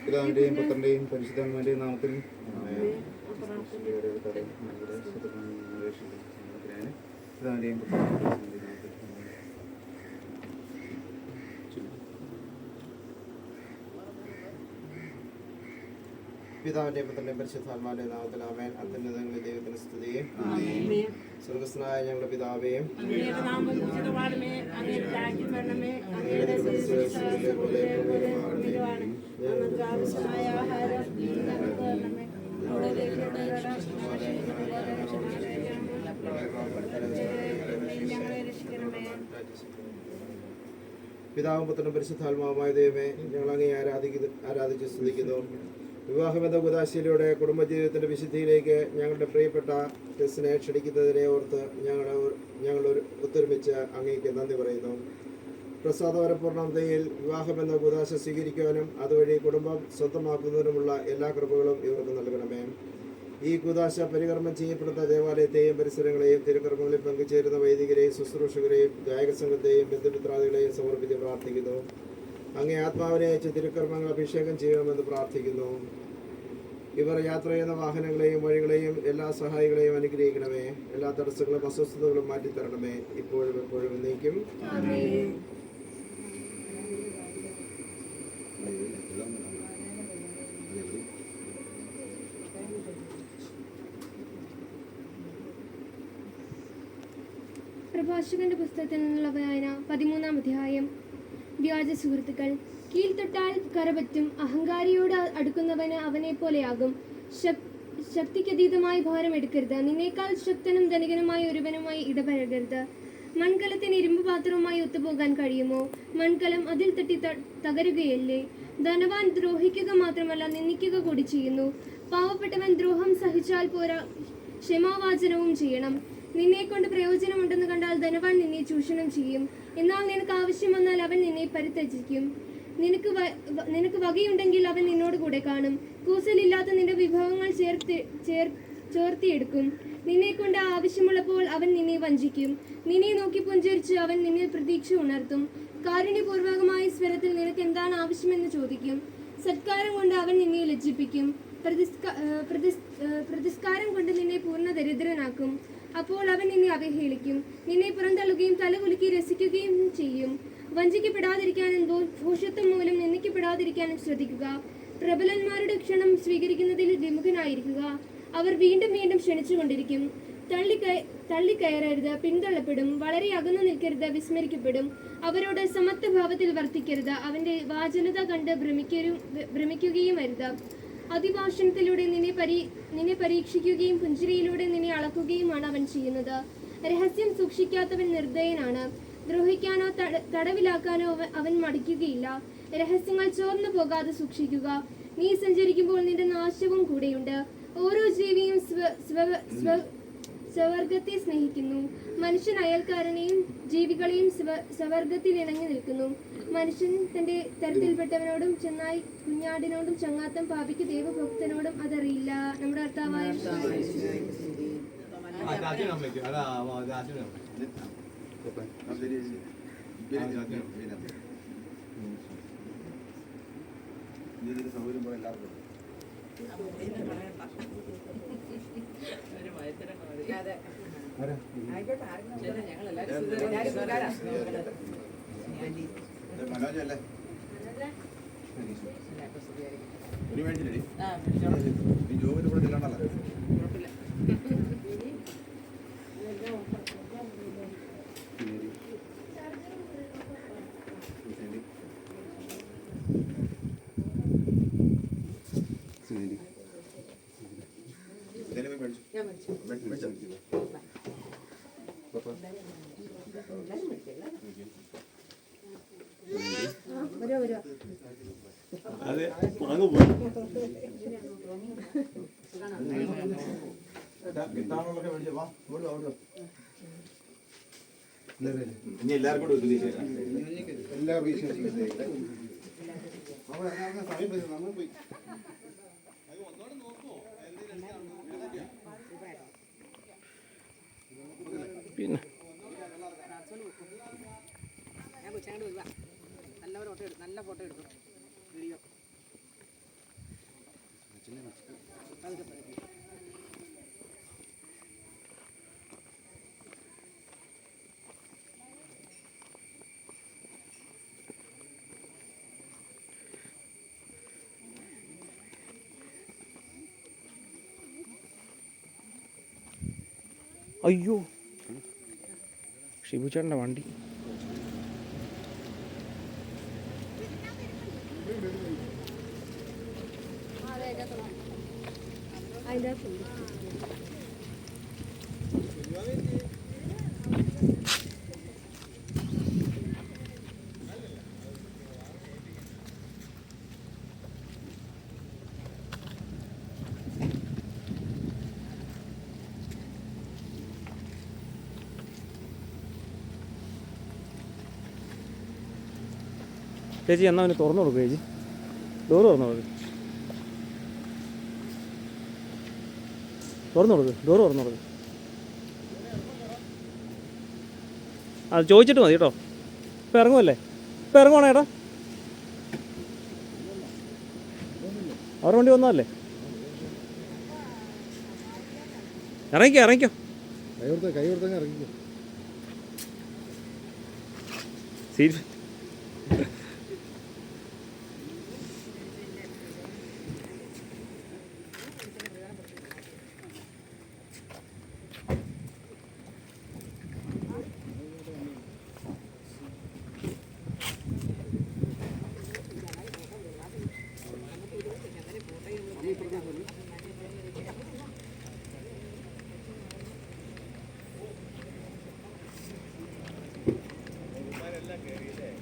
പിതാവിന്റെയും പുത്രന്റെയും പരിശുദ്ധാത്മാവിന്റെയും നാമത്തിൽ പിതാവിന്റെയും പിതാവിന്റെയും പുത്രന്റെയും പരിശുദ്ധാത്മാവിന്റെയും നാമത്തിൽ ആമേൻ. അത്യുന്നതങ്ങളിൽ ദൈവത്തിന് സ്തുതി. സ്വർഗ്ഗസ്ഥനായ ഞങ്ങളുടെ പിതാവേയും പിതാവും പുത്രനും പരിശുദ്ധാത്മാവുമായ ദൈവമേ, ഞങ്ങൾ അങ്ങേ ആരാധിച്ച് സ്തുതിക്കുന്നു. വിവാഹബന്ധ കുദാശയിലൂടെ കുടുംബജീവിതത്തിന്റെ വിശുദ്ധിയിലേക്ക് ഞങ്ങളുടെ പ്രിയപ്പെട്ട ടെസ്സിനെ ക്ഷണിക്കുന്നതിനെ ഓർത്ത് ഞങ്ങൾ ഒത്തൊരുമിച്ച് അങ്ങേക്ക് നന്ദി പറയുന്നു. പ്രസാദപരപൂർണ്ണതയിൽ വിവാഹബന്ധ കുദാശ സ്വീകരിക്കുവാനും അതുവഴി കുടുംബം സ്വന്തമാക്കുന്നതിനുമുള്ള എല്ലാ കൃപകളും ഇവർക്ക് നൽകണമേ. ഈ കുദാശ പരികർമ്മം ചെയ്യപ്പെടുന്ന ദേവാലയത്തെയും പരിസരങ്ങളെയും തിരുക്കർമ്മങ്ങളിൽ പങ്കുചേരുന്ന വൈദികരെയും ശുശ്രൂഷകരെയും ഗായക സംഘത്തെയും ബന്ധുമിത്രാദികളെയും സമർപ്പിച്ച് പ്രാർത്ഥിക്കുന്നു. അങ്ങേ ആത്മാവിനെ അയച്ച് തിരുക്കർമ്മങ്ങൾ അഭിഷേകം ചെയ്യണമെന്ന് പ്രാർത്ഥിക്കുന്നു. ഇവർ യാത്ര ചെയ്യുന്ന വാഹനങ്ങളെയും വഴികളെയും എല്ലാ സഹായികളെയും അനുഗ്രഹിക്കണമേ. എല്ലാ തടസ്സങ്ങളും അസ്വസ്ഥതകളും മാറ്റിത്തരണമേ, ഇപ്പോഴും എപ്പോഴും എന്നേക്കും. പ്രഭാഷകന്റെ പുസ്തകത്തിൽ നിന്നുള്ള വായന 13-ാം അധ്യായം. വ്യാജ സുഹൃത്തുക്കൾ. കീഴ്ത്തൊട്ടാൽ കരപറ്റും, അഹങ്കാരിയോട് അടുക്കുന്നവന് അവനെ പോലെയാകും. ശക്തിക്കതീതമായി ഭാരം എടുക്കരുത്. നിന്നേക്കാൾ ശക്തനും ധനികനുമായ ഒരുവനുമായി ഇടപഴകരുത്. മൺകലത്തിന് ഇരുമ്പ് പാത്രവുമായി ഒത്തുപോകാൻ കഴിയുമോ? മൺകലം അതിൽ തട്ടി തകരുകയല്ലേ? ധനവാൻ ദ്രോഹിക്കുക മാത്രമല്ല, നിന്ദിക്കുക കൂടി ചെയ്യുന്നു. പാവപ്പെട്ടവൻ ദ്രോഹം സഹിച്ചാൽ പോരാ, ക്ഷമാവാചനവും ചെയ്യണം. നിന്നെക്കൊണ്ട് പ്രയോജനമുണ്ടെന്ന് കണ്ടാൽ ധനവാൻ നിന്നെ ചൂഷണം ചെയ്യും. എന്നാൽ നിനക്ക് ആവശ്യം വന്നാൽ അവൻ നിന്നെ പരിത്യജിക്കും. നിനക്ക് വകയുണ്ടെങ്കിൽ അവൻ നിന്നോട് കൂടെ കാണും. കൂസലില്ലാത്ത നിന്റെ വിഭവങ്ങൾ ചോർത്തിയെടുക്കും. നിന്നെക്കൊണ്ട് ആവശ്യമുള്ളപ്പോൾ അവൻ നിന്നെ വഞ്ചിക്കും. നിന്നെ നോക്കി പുഞ്ചിരിച്ച് അവൻ നിന്നിൽ പ്രതീക്ഷ ഉണർത്തും. കാരുണ്യപൂർവകമായ സ്വരത്തിൽ നിനക്ക് എന്താണ് ആവശ്യമെന്ന് ചോദിക്കും. സത്കാരം കൊണ്ട് അവൻ നിന്നെ ലജ്ജിപ്പിക്കും. പ്രതിസ്കാരം കൊണ്ട് നിന്നെ പൂർണ്ണ ദരിദ്രനാക്കും. അപ്പോൾ അവൻ നിന്നെ അവഹേളിക്കും. നിന്നെ പുറന്തള്ളുകയും തലകുലുക്കി രസിക്കുകയും ചെയ്യും. വഞ്ചിക്കപ്പെടാതിരിക്കാനും ദോഷത്വം മൂലം നിന്ദിക്കപ്പെടാതിരിക്കാനും ശ്രദ്ധിക്കുക. പ്രബലന്മാരുടെ ക്ഷണം സ്വീകരിക്കുന്നതിൽ വിമുഖനായിരിക്കുക. അവർ വീണ്ടും വീണ്ടും ക്ഷണിച്ചുകൊണ്ടിരിക്കും. തള്ളിക്കയറരുത്, പിന്തള്ളപ്പെടും. വളരെ അകന്നു നിൽക്കരുത്, വിസ്മരിക്കപ്പെടും. അവരോട് സമത്വഭാവത്തിൽ വർത്തിക്കരുത്. അവന്റെ വാചലത കണ്ട് ഭ്രമിക്കുകയും അരുത്. അതിഭാഷണത്തിലൂടെ നിന്നെ പരീക്ഷിക്കുകയും പുഞ്ചിരിയിലൂടെ നിന്നെ അളക്കുകയുമാണ് അവൻ ചെയ്യുന്നത്. രഹസ്യം സൂക്ഷിക്കാത്തവൻ നിർദ്ദയനാണ്. ദ്രോഹിക്കാനോ തടവിലാക്കാനോ അവൻ മടിക്കുകയില്ല. രഹസ്യങ്ങൾ ചോർന്നു പോകാതെ സൂക്ഷിക്കുക. നീ സഞ്ചരിക്കുമ്പോൾ നിന്റെ നാശവും കൂടെയുണ്ട്. ഓരോ ജീവിയും സ്വവർഗത്തെ സ്നേഹിക്കുന്നു. മനുഷ്യൻ അയൽക്കാരനെയും ജീവികളെയും സ്വവർഗത്തിൽ ഇണങ്ങി നിൽക്കുന്നു. മനുഷ്യൻ തന്റെ തരത്തിൽപ്പെട്ടവനോടും ചെന്നായി കുഞ്ഞാടിനോടും ചങ്ങാത്തം, പാപിക്ക് ദൈവഭക്തനോടും അതറിയില്ല. നമ്മുടെ കർത്താവായ മനോജല്ലേ ജോബിന് കൂടെ ഇല്ലാണ്ടല്ലോ. അതെ അങ്ങ് പോയി ഇനി എല്ലാവർക്കും കൂടെ എല്ലാ പിന്നെ നല്ല ഫോട്ടോ എടുക്കും വീഡിയോ. അയ്യോ, ഷിബുചേട്ടൻ്റെ വണ്ടി. അതിൻ്റെ ചേച്ചി എന്നാൽ അവന് തുറന്നു കൊടുക്കും ചേച്ചി, ഡോറ് തുറന്നു കൊടുക്കും, ഡോറ് തുറന്നു കൊടുക്കും. അത് ചോദിച്ചിട്ട് മതി കേട്ടോ. ഇപ്പം ഇറങ്ങുമല്ലേ, ഇപ്പം ഇറങ്ങുവാണോ ഏട്ടാ? അവരുടെ വണ്ടി വന്നതല്ലേ? ഇറങ്ങിക്കോ. കൈ കൊടുത്തങ്ങ് ഇറങ്ങിക്കോ. സീറ്റ് എല്ലാം കയറിയില്ലേ?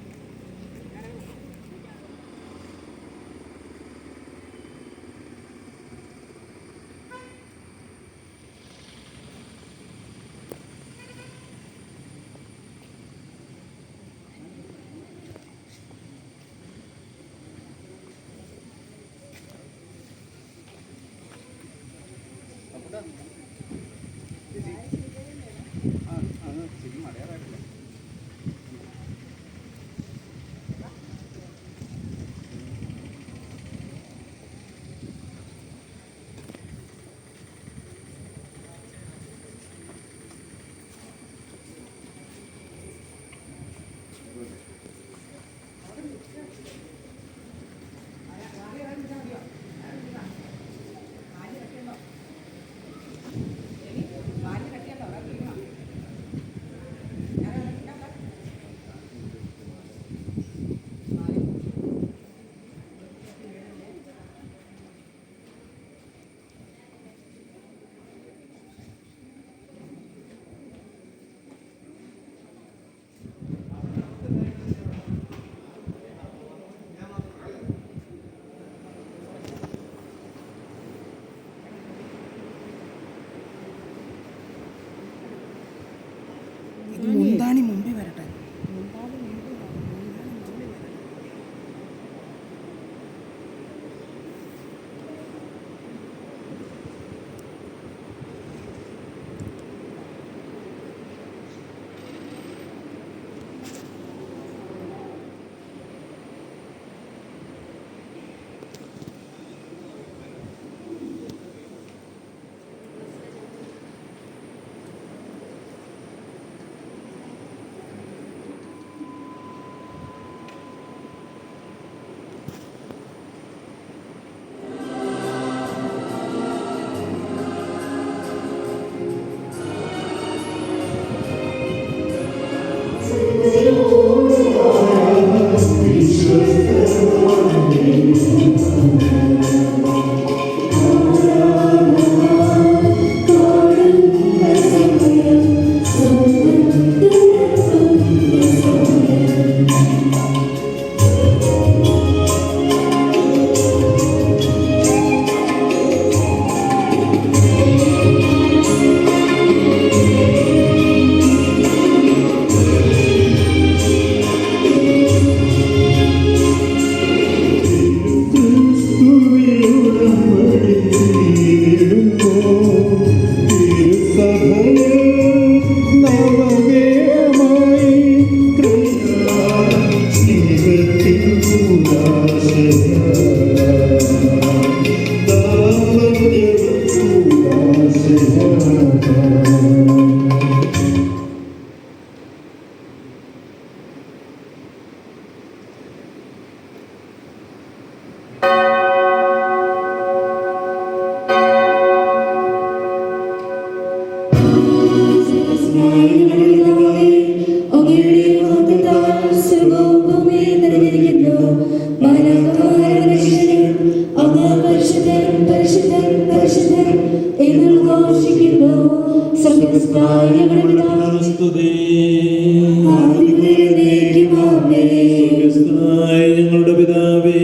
ഞങ്ങളുടെ പിതാവേ,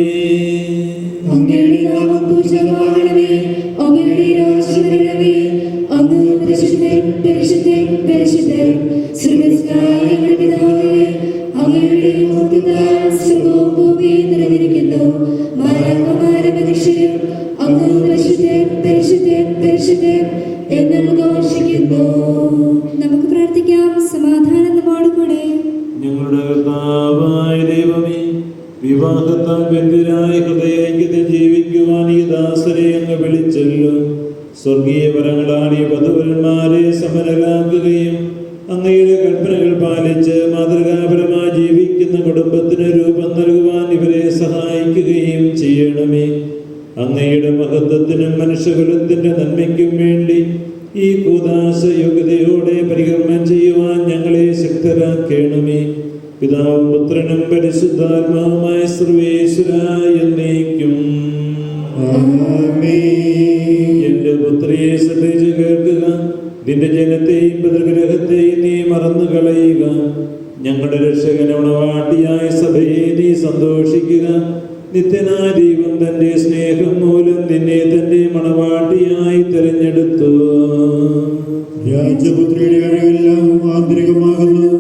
നമുക്ക് പ്രാർത്ഥിക്കാം. സമാധാനം നമ്മോട് കൂടെ. ഞങ്ങളുടെ കർത്താവായ ദൈവമേ, വിവാഹത്താൽ ബന്ധിരായ ഹൃദയൈക്യത്തിൽ ജീവിക്കുവാൻ ഈ ദാസരെ അങ്ങ് വിളിച്ചല്ലോ. സ്വർഗീയ വരങ്ങളാണ് ഈ വധുവരന്മാരെ സമരരാക്കുകയും അങ്ങയുടെ കൽപ്പനകൾ പാലിച്ച് മാതൃകാപരമായി ജീവിക്കുന്ന കുടുംബത്തിന് രൂപം നൽകുവാൻ ഇവരെ സഹായിക്കുകയും ചെയ്യണമേ. അങ്ങയുടെ മഹത്വത്തിനും മനുഷ്യകുലത്തിന്റെ നന്മയ്ക്കും വേണ്ടി ഈ കൂദാശ യോഗ്യതയോടെ പരികർമ്മം ചെയ്യുവാൻ ഞങ്ങളെ ശക്തരാക്കണമേ. പിതാവും പുത്രനും പരിശുദ്ധാത്മാവുമായ സർവേശ്വരായ എന്നേക്കും. എന്റെ പുത്രിയെ ശ്രദ്ധിച്ച് കേൾക്കുക. നിന്റെ ജനത്തെയും പിതൃഗ്രഹത്തെയും നീ മറന്നു കളയുക. ഞങ്ങളുടെ രക്ഷകൻ ഉണവാട്ടിയായ സഭയെ നീ സന്തോഷിക്കുക. നിത്യനായ ദൈവം തന്റെ സ്നേഹം മൂലം നിന്നെ തന്റെ മണവാട്ടിയായി തിരഞ്ഞെടുത്തു. രാജപുത്രിയുടെ കഴിവെല്ലാം ആന്തരികമാകുന്നു,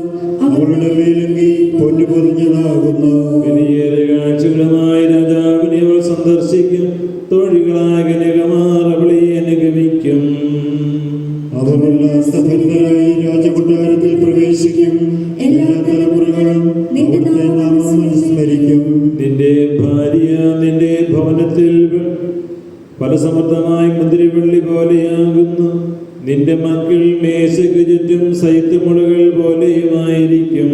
അവളുടെ വേലങ്കി പൊന്നു പൊതിഞ്ഞതാകുന്നു. വിലയേറെ കാഴ്ചകളുമായി രാജാവിനെ അവൾ സന്ദർശിക്കും. തോഴികളായ കന്യകമാർ അവളെ അനുഗമിക്കും. അവളുള്ള സഫലതരായി രാജകൊട്ടാരത്തിൽ പ്രവേശിക്കും. എല്ലാ തലമുറകളും അവിടുത്തെ നാമം അനുസ്മരിക്കും. നിന്റെ ഭാര്യ നിന്റെ ഭവനത്തിൽ ഫലസമൃദ്ധമായി മുന്തിരിവള്ളി പോലെയാകുന്നു. നിന്റെ മക്കൾ മേശയ്ക്ക് ചുറ്റും സൈത്തുമുളകൾ പോലെയുമായിരിക്കും.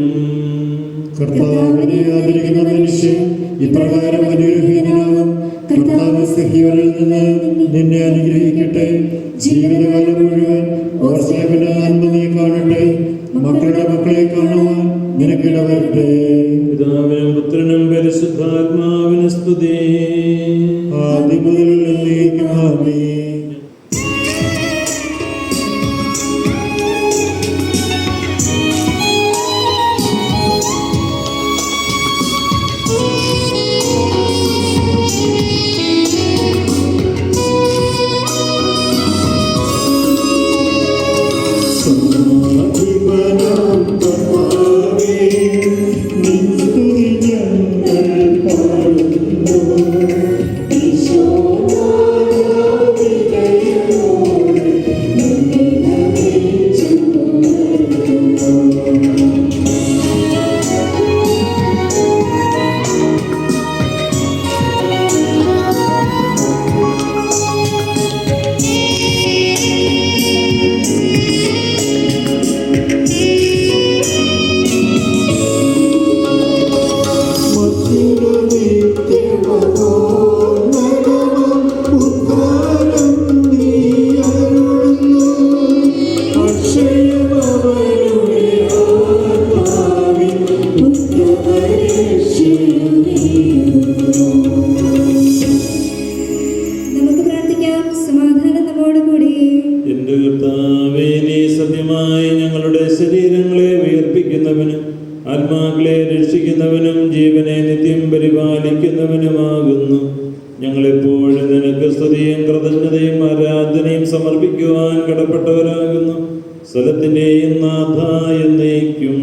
കർത്താവിനെ ആദരിക്കുന്ന മനുഷ്യൻ ഇപ്രകാരം അനുഗ്രഹീതനാകും. കർത്താവ് സഹീവനിൽ നിന്ന് നിന്നെ അനുഗ്രഹിക്കട്ടെ. ജീവിതകാലം മുഴുവൻ ഓർസേവിന്റെ നന്മ നീ കാണട്ടെ. മക്കളുടെ മക്കളെ കാണുവാൻ നിനക്കിടവരട്ടെ. പിതാവിനും പുത്രനും പരിശുദ്ധാത്മാവിനും സ്തുതി. ആദ്യം മുതൽ എന്നേക്കും ആമേൻ. ആത്മാക്കളെ രക്ഷിക്കുന്നവനും ജീവനെ നിത്യം പരിപാലിക്കുന്നവനുമാകുന്നു. ഞങ്ങളെപ്പോഴും നിനക്ക് സ്തുതിയും കൃതജ്ഞതയും ആരാധനയും സമർപ്പിക്കുവാൻ കടപ്പെട്ടവരാകുന്നു. സ്ഥലത്തിന്റെയും നാഥ എന്നേക്കും.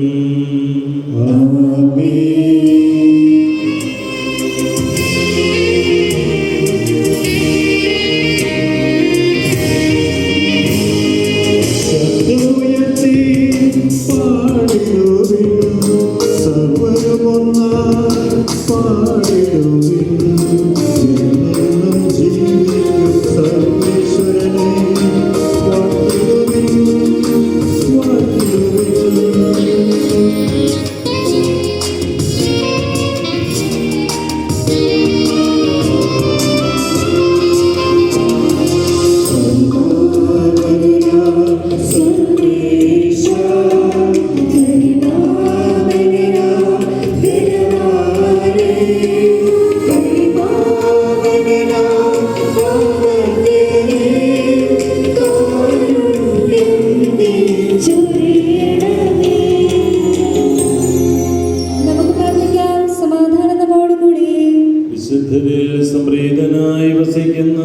പരിശുദ്ധരിൽ സംപ്രീതനായി വസിക്കുന്ന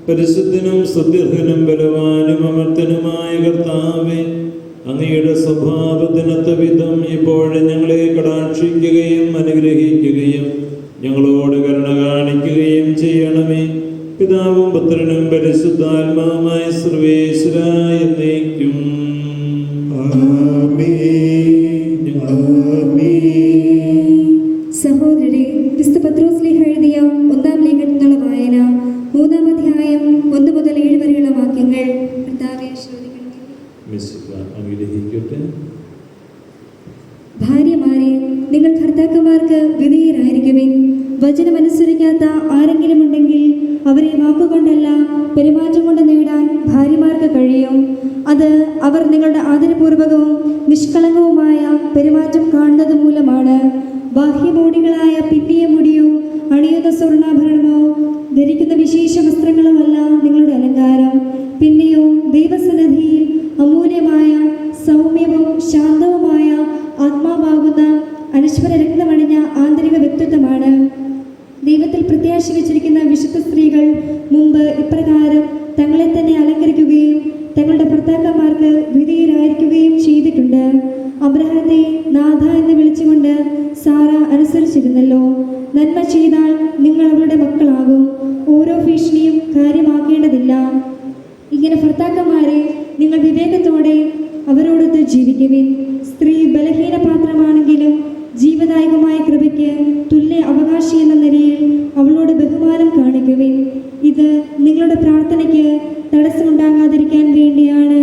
പരിശുദ്ധനും സുദീർഘനും ബലവാനും അമർത്തനുമായ കർത്താവേ, അങ്ങയുടെ സ്വഭാവത്തിനൊത്ത വിധം ഇപ്പോഴും ഞങ്ങളെ കടാക്ഷിക്കുകയും അനുഗ്രഹിക്കുകയും ഞങ്ങളോട് കരുണ കാണിക്കുകയും ചെയ്യണമേ. പിതാവും പുത്രനും പരിശുദ്ധാത്മാവുമായ സർവേശ്വരായ എന്നേക്കും. സഹോദരരെ, വിശുദ്ധ പത്രോസ്ലീഹ എഴുതിയ 1-ാം ലേഖനത്തിനുള്ള വായന 3-ാം അധ്യായം 1 മുതൽ 7 വരെയുള്ള വാക്യങ്ങൾ. കർത്താവേ, അനുഗ്രഹിക്കട്ടെ. ഭാര്യമാരെ, നിങ്ങൾ ഭർത്താക്കന്മാർക്ക് വിധേയരായിരിക്കുവിൻ. വചനമനുസരിക്കാത്ത ആരെങ്കിലും ഉണ്ടെങ്കിൽ അവരെ വാക്കുകൊണ്ടല്ല പെരുമാറ്റം കൊണ്ട് നേടാൻ ഭാര്യമാർക്ക് കഴിയും. അത് അവർ നിങ്ങളുടെ ആദരപൂർവകവും നിഷ്കളങ്കവുമായ പെരുമാറ്റം കാണുന്നത് മൂലമാണ്. ബാഹ്യമോടികളായ പിന്നിയ മുടിയോ അണിയുന്ന സ്വർണ്ണാഭരണമോ ധരിക്കുന്ന വിശേഷ വസ്ത്രങ്ങളോ അല്ല നിങ്ങളുടെ അലങ്കാരം. പിന്നെയോ ദൈവസന്നിധിയിൽ അമൂല്യമായ സൗമ്യവും ശാന്തവുമായ ആത്മാവാകുന്ന അനശ്വര രക്തമണിഞ്ഞ ആന്തരിക വ്യക്തിത്വമാണ്. ദൈവത്തിൽ പ്രത്യാശ വെച്ചിരിക്കുന്ന വിശുദ്ധ സ്ത്രീകൾ മുമ്പ് ഇപ്രകാരം തങ്ങളെ തന്നെ അലങ്കരിക്കുകയും തങ്ങളുടെ ഭർത്താക്കന്മാർക്ക് വിധേയരായിരിക്കുകയും ചെയ്തിട്ടുണ്ട്. അബ്രഹാത്തെ നാഥ എന്ന് വിളിച്ചുകൊണ്ട് സാറ അനുസരിച്ചിരുന്നല്ലോ. നന്മ ചെയ്താൽ നിങ്ങൾ അവരുടെ മക്കളാകും. ഓരോ ഭീഷണിയും കാര്യമാക്കേണ്ടതില്ല. ഇങ്ങനെ ഭർത്താക്കന്മാരെ, നിങ്ങൾ വിവേകത്തോടെ അവരോടൊത്ത് ജീവിക്കുവിൻ. സ്ത്രീ ബലഹീന പാത്രമാണെങ്കിലും ജീവദായകമായ കൃപയ്ക്ക് തുല്യ അവകാശി എന്ന നിലയിൽ അവളോട് ബഹുമാനം കാണിക്കുവിൻ. ഇത് നിങ്ങളുടെ പ്രാർത്ഥനയ്ക്ക് തടസ്സമുണ്ടാകാതിരിക്കാൻ വേണ്ടിയാണ്.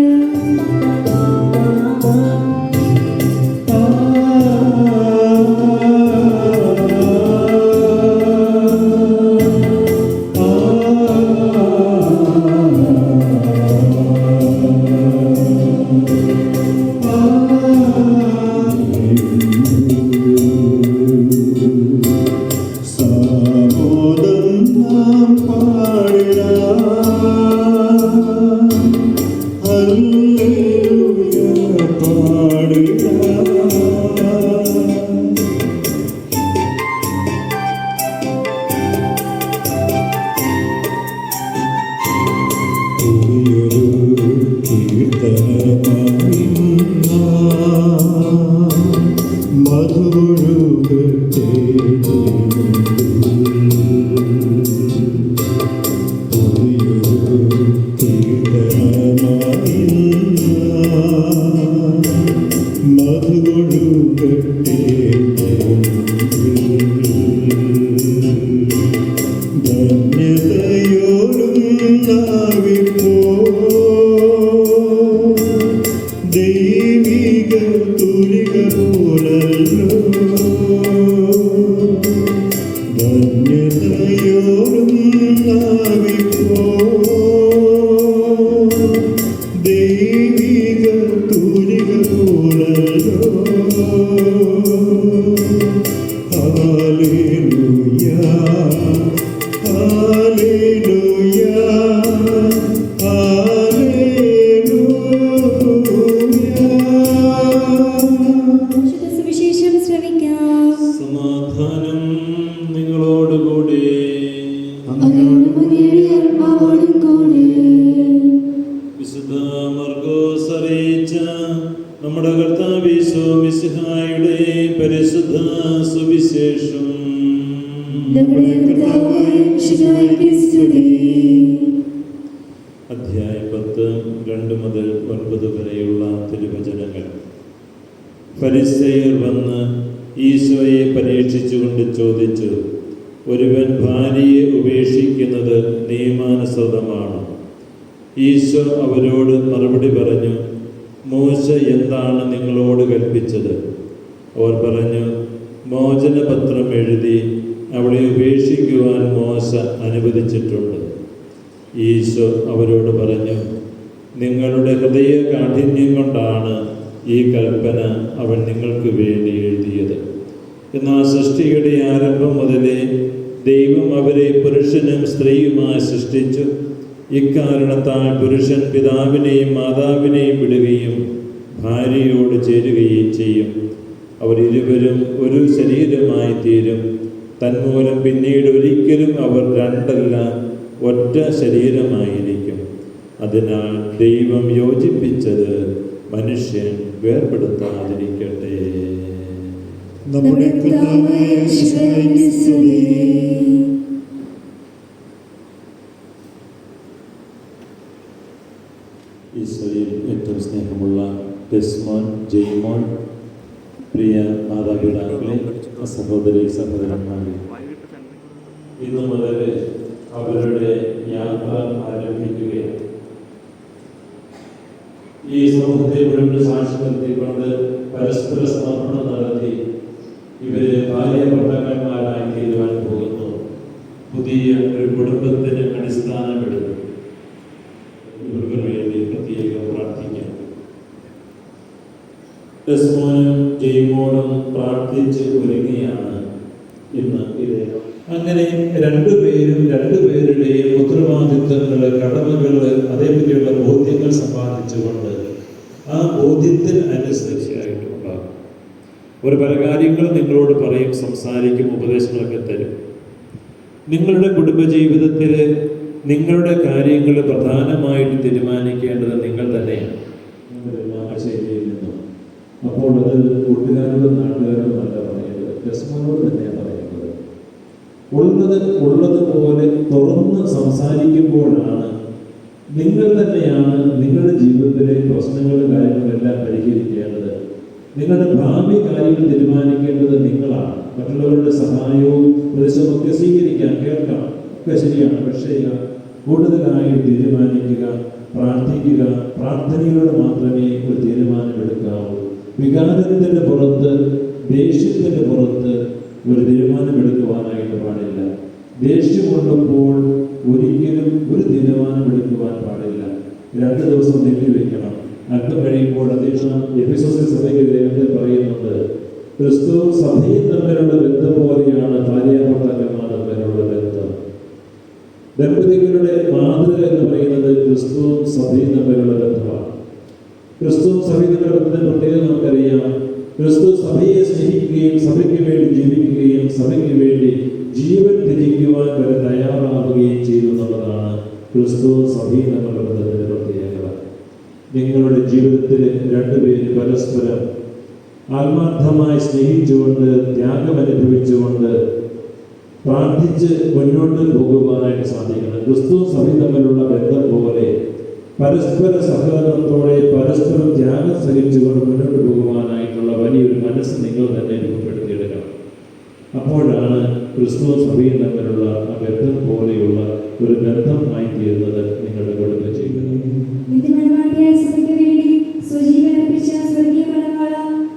നമ്മുടെ കർത്താവ് യേശു മിശിഹായുടെ പരിശുദ്ധ സുവിശേഷം. അധ്യായം 10 2 മുതൽ 9 വരെയുള്ള തിരുവചനങ്ങൾ. ഫരിസേയർ വന്ന് ഈശോയെ പരീക്ഷിച്ചുകൊണ്ട് ചോദിച്ചു, ഒരുവൻ ഭാര്യയെ ഉപേക്ഷിക്കുന്നത് നിയമാനുസൃതമാണോ? ഈശോ അവരോട് മറുപടി പറഞ്ഞു, മോശ എന്താണ് നിങ്ങളോട് കൽപ്പിച്ചത്? അവർ പറഞ്ഞു, മോചനപത്രം എഴുതി അവളെ ഉപേക്ഷിക്കുവാൻ മോശ അനുവദിച്ചിട്ടുണ്ട്. ഈശോ അവരോട് പറഞ്ഞു, നിങ്ങളുടെ ഹൃദയ കാഠിന്യം കൊണ്ടാണ് ഈ കൽപ്പന അവൻ നിങ്ങൾക്ക് വേണ്ടി എഴുതിയത്. എന്നാൽ സൃഷ്ടിയുടെ ആരംഭം മുതലേ ദൈവം അവരെ പുരുഷനും സ്ത്രീയുമായി സൃഷ്ടിച്ചു. ഇക്കാരണത്താൽ പുരുഷൻ പിതാവിനെയും മാതാവിനെയും വിടുകയും ഭാര്യയോട് ചേരുകയും ചെയ്യും. അവർ ഇരുവരും ഒരു ശരീരമായി തീരും. തന്മൂലം പിന്നീട് ഒരിക്കലും അവർ രണ്ടല്ല ഒറ്റ ശരീരമായിരിക്കും. അതിനാൽ ദൈവം യോജിപ്പിച്ചത് മനുഷ്യൻ വേർപെടുത്താതിരിക്കട്ടെ. നമ്മുടെ കർത്താവായ യേശുവിന്റെ സ്തുതി. ഈശോയിൽ ഏറ്റവും സ്നേഹമുള്ള ടെസ്മോൻ, ജെയ്മോൻ, പ്രിയ മാതാപിതാക്കളെ, സഹോദരി സഹോദരന്മാരെ, ഇന്നു മുതൽ അവരുടെ യാത്ര ആരംഭിക്കുകയാണ്. ഈ സമൂഹത്തെ മുഴുവൻ സാക്ഷി നിർത്തിക്കൊണ്ട് പരസ്പര സമർപ്പണം നടത്തി ഇവര് ഭാര്യ ഭർത്താക്കന്മാരായി തീരുവാൻ പോകുന്നു. പുതിയ ഒരു കുടുംബത്തിന് അടിസ്ഥാനമെടുക്കും. ഇവർക്ക് വേണ്ടി പ്രത്യേകം പ്രാർത്ഥിക്കാം. ടെസ്മോനും ജെയ്മോനും പ്രാർത്ഥിച്ച് ഒരുങ്ങിയാണ് ഇന്ന് ഇത്. അങ്ങനെ രണ്ടുപേരുടെയും ഉത്തരവാദിത്വങ്ങള്, കടമകള്, അതേപറ്റിയുള്ള ബോധ്യങ്ങൾ സമ്പാദിച്ചുകൊണ്ട് ആ ബോധ്യത്തിന് അനുസരിച്ചായിട്ടുണ്ടാകും. ഒരു പല കാര്യങ്ങളും നിങ്ങളോട് പറയും, സംസാരിക്കും, ഉപദേശങ്ങളൊക്കെ തരും. നിങ്ങളുടെ കുടുംബജീവിതത്തിൽ നിങ്ങളുടെ കാര്യങ്ങൾ പ്രധാനമായിട്ട് തീരുമാനിക്കേണ്ടത് നിങ്ങൾ തന്നെയാണ്. നിങ്ങളെല്ലാം ശൈലിയിൽ നിന്നും. അപ്പോൾ അത് കൂട്ടുകാരോടും നാട്ടുകാരോടും അല്ല പറയുന്നത്, ടെസ്മോനോട് തന്നെയാണ് പറയുന്നത്. ഉള്ളതുപോലെ തുറന്ന് സംസാരിക്കുമ്പോഴാണ് നിങ്ങൾ തന്നെയാണ് നിങ്ങളുടെ ജീവിതത്തിലെ പ്രശ്നങ്ങളും കാര്യങ്ങളെല്ലാം പരിഹരിക്കേണ്ടത്. നിങ്ങളുടെ ഭാവി കാര്യങ്ങൾ തീരുമാനിക്കേണ്ടത് നിങ്ങളാണ്. മറ്റുള്ളവരുടെ സഹായവും ഉപദേശമൊക്കെ സ്വീകരിക്കാം, കേൾക്കാം, ഒക്കെ ശരിയാണ്. പക്ഷേ കൂടുതലായി തീരുമാനിക്കുക, പ്രാർത്ഥിക്കുക. പ്രാർത്ഥനയിലൂടെ മാത്രമേ ഒരു തീരുമാനമെടുക്കാവൂ. വികാരത്തിൻ്റെ പുറത്ത്, ദേഷ്യത്തിൻ്റെ പുറത്ത് ഒരു തീരുമാനമെടുക്കുവാനായിട്ട് പാടില്ല. ദേഷ്യമുള്ളപ്പോൾ ഒരിക്കലും ഒരു തീരുമാനമെടുക്കുവാൻ പാടില്ല. 2 ദിവസം നീട്ടിവെക്കണം. അല്പം കഴിയുമ്പോൾ അദ്ദേഹം എഫെസോസ് സഭയ്ക്ക് ലേഖനത്തിൽ പറയുന്നുണ്ട്, ക്രിസ്തുവും സഭയും തമ്മിലുള്ള ബന്ധം പോലെയാണ് ഭാര്യാഭർത്താക്കന്മാർ തമ്മിലുള്ള ബന്ധം. ദമ്പതികളുടെ മാതൃക എന്ന് പറയുന്നത് ക്രിസ്തുവും സഭയും തമ്മിലുള്ള ബന്ധമാണ്. ക്രിസ്തുവും സഭയും തമ്മിലുള്ള ബന്ധം പ്രത്യേകം നമുക്കറിയാം. ക്രിസ്തു സഭയെ സ്നേഹിക്കുകയും സഭയ്ക്ക് വേണ്ടി ജീവിക്കുകയും സഭയ്ക്ക് വേണ്ടി ജീവൻ ത്യജിക്കുവാൻ വരെ തയ്യാറാവുകയും ചെയ്തു എന്നുള്ളതാണ് ക്രിസ്തുവും സഭയും തമ്മിലുള്ള ബന്ധത്തിന്റെ പ്രത്യേകത. നിങ്ങളുടെ ജീവിതത്തിൽ രണ്ടുപേര് പരസ്പരം ആത്മാർത്ഥമായി സ്നേഹിച്ചുകൊണ്ട്, ത്യാഗം അനുഭവിച്ചുകൊണ്ട് പ്രാർത്ഥിച്ച് മുന്നോട്ട് പോകുവാനായിട്ട് സാധിക്കണം. ക്രിസ്തു സഭയും തമ്മിലുള്ള ബന്ധം പോലെ പരസ്പര സഹകരണത്തോടെ പരസ്പരം ത്യാഗം സഹിച്ചുകൊണ്ട് മുന്നോട്ട് പോകുവാനായിട്ടുള്ള വലിയൊരു മനസ്സ് നിങ്ങൾ തന്നെ രൂപപ്പെടുത്തിയെടുക്കണം. അപ്പോഴാണ് ക്രിസ്തു സഭയും തമ്മിലുള്ള ആ ബന്ധം പോലെയുള്ള ഒരു ബന്ധമായി തീരുന്നത് നിങ്ങളുടെ കുടുംബ ജീവിതം.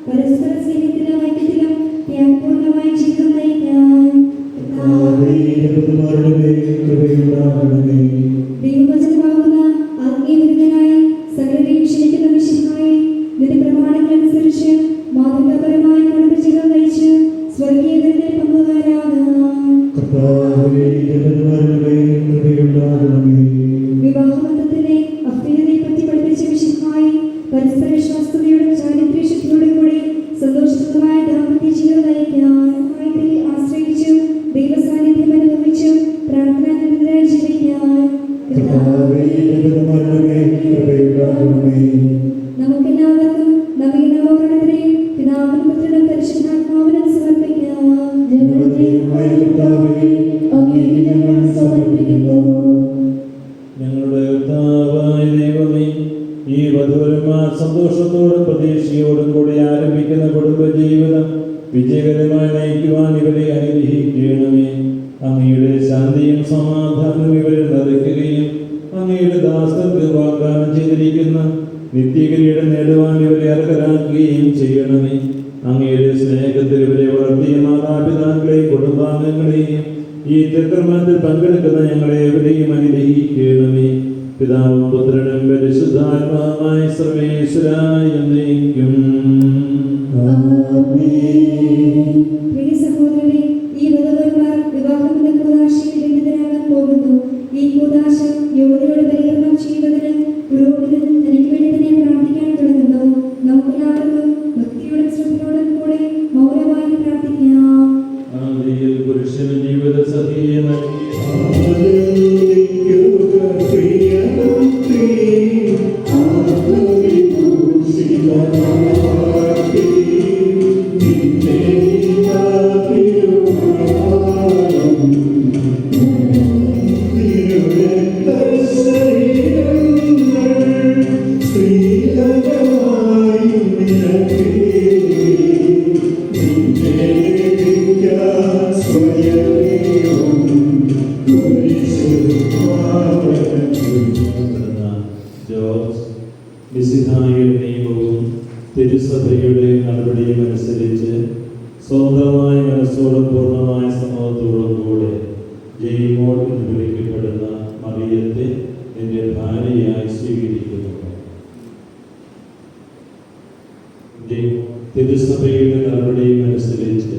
പരസ്പര സ്നേഹത്തിലും ഐക്യത്തിലും ത്യാഗപൂർണ്ണമായി ജീവിതം നയിക്കാൻ ദൈവവചനമാകുന്ന ആത്മീയവിരുദ്ധനായി സകലരെയും ക്ഷണിക്കുന്ന മിശിഹായി നിന്റെ പ്രമാണങ്ങളനുസരിച്ച് മാതൃകാപരമായ കുടുംബജീവിതം നയിച്ച് സ്വർഗീയതയുടെ പങ്കുകാരാകാം. വിവാഹബന്ധത്തിലെ അസ്ഥിരതയെ പറ്റി പഠിപ്പിച്ച മിശിഹായി പരസ്പര വിശ്വാസത്തോടെയും ചാരിത്ര്യശക്തിയോടും കൂടി സന്തോഷപ്രദമായ ദാമ്പത്യ ജീവിതം നയിക്കാൻ ആശ്രയിച്ചും ദൈവസാന്നിധ്യം അനുഭവിച്ചും പ്രാർത്ഥനാനിരതരായി ജീവിക്കാൻ നമുക്കെല്ലാവർക്കും നവീനോരണത്തിനെയും പിതാവിനും പുത്രനും പരിശുദ്ധാത്മാവിനും സമർപ്പിക്കാം. ഞങ്ങളുടെ കർത്താവായ ദൈവമേ, ഈ വധുവരന്മാർ സന്തോഷത്തോടും പ്രതീക്ഷയോടും കൂടി ആരംഭിക്കുന്ന കുടുംബജീവിതം വിജയകരമായി നയിക്കുവാൻ ഇവരെ അനുഗ്രഹിക്കണമേ. അങ്ങയുടെ ശാന്തിയും സമാധാനവും ഇവരെ നിറയ്ക്കുകയും അങ്ങയുടെ ദാസർക്ക് വാഗ്ദാനം ചെയ്തിരിക്കുന്ന നിത്യകിരീടം നേടുവാൻ ഇവരെ അർഹരാക്കുകയും ചെയ്യണമേ. അങ്ങയുടെ സ്നേഹത്തിൽ ഇവരെ വളർത്തിയ മാതാപിതാക്കളെയും കുടുംബാംഗങ്ങളെയും ഈ തിരുക്കർമ്മത്തിൽ പങ്കെടുക്കുന്ന ഞങ്ങളെ എവരെയും അനുഗ്രഹിക്കണമേ. പിതാവും പുത്രനും പരിശുദ്ധാത്മാവുമായ സർവേശ്വരായ എന്നേക്കും. പ്രിയ സഹോദരരെ, ഈ വധുവരന്മാർ വിവാഹത്തിന്റെ കൂദാശയിൽ ബന്ധിതരാകാൻ പോകുന്നു. ഈ കൂദാശ യുവതിയോട് പരികരണം ചെയ്യുന്നതിന് പുരോഹിതൻ തനിക്ക് വേണ്ടി തന്നെ പ്രാർത്ഥിക്കാൻ തുടങ്ങുന്നു. നമുക്കെല്ലാവർക്കും ഭക്തിയോടും ശ്രദ്ധയോടും കൂടെ മൗനമായി പ്രാർത്ഥിക്കാം. പുരുഷ മനസ്സോടും പൂർണ്ണമായ സമ്മതത്തോടും കൂടെ ജയ്മോൾ എന്ന് വിളിക്കപ്പെടുന്ന മറിയത്തെ നിന്റെ ഭാര്യയായി സ്വീകരിക്കുന്നു. തിരുസഭയുടെ നടപടിയും അനുസരിച്ച്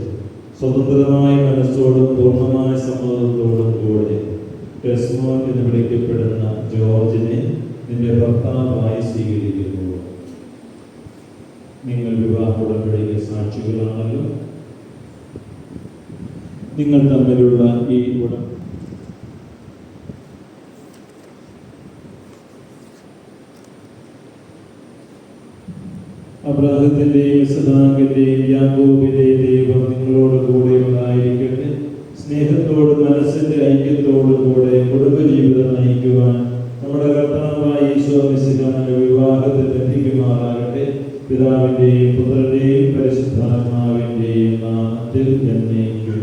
സ്വതന്ത്രമായ മനസ്സോടും പൂർണ്ണമായ സമ്മതത്തോടും കൂടെ ക്രിസ്മോൻ എന്ന് വിളിക്കപ്പെടുന്ന ജോർജിനെ നിന്റെ ഭർത്താവായി സ്വീകരിക്കുന്നു. നിങ്ങൾ വിവാഹ ഉടമ്പടിക്ക് സാക്ഷികളാണല്ലോ. നിങ്ങൾ തമ്മിലുള്ള ഈ അബ്രാഹത്തിന്റെയും ഇസ്ഹാക്കിന്റെയും യാക്കോബിന്റെയും ദൈവം നിങ്ങളോട് കൂടെ ഉണ്ടായിരിക്കട്ടെ. സ്നേഹത്തോടും മനസ്സിന്റെ ഐക്യത്തോടും കൂടെ കുടുംബജീവിതം നയിക്കുവാൻ നമ്മുടെ കർത്താവായ ഈശോ മിശിഹായുടെ വിവാഹത്തിൽ ബന്ധിക്കുമാറാകട്ടെ. പിതാവിന്റെയും പുത്രന്റെയും പരിശുദ്ധാത്മാവിന്റെയും നാമത്തിൽ എന്നേക്കും.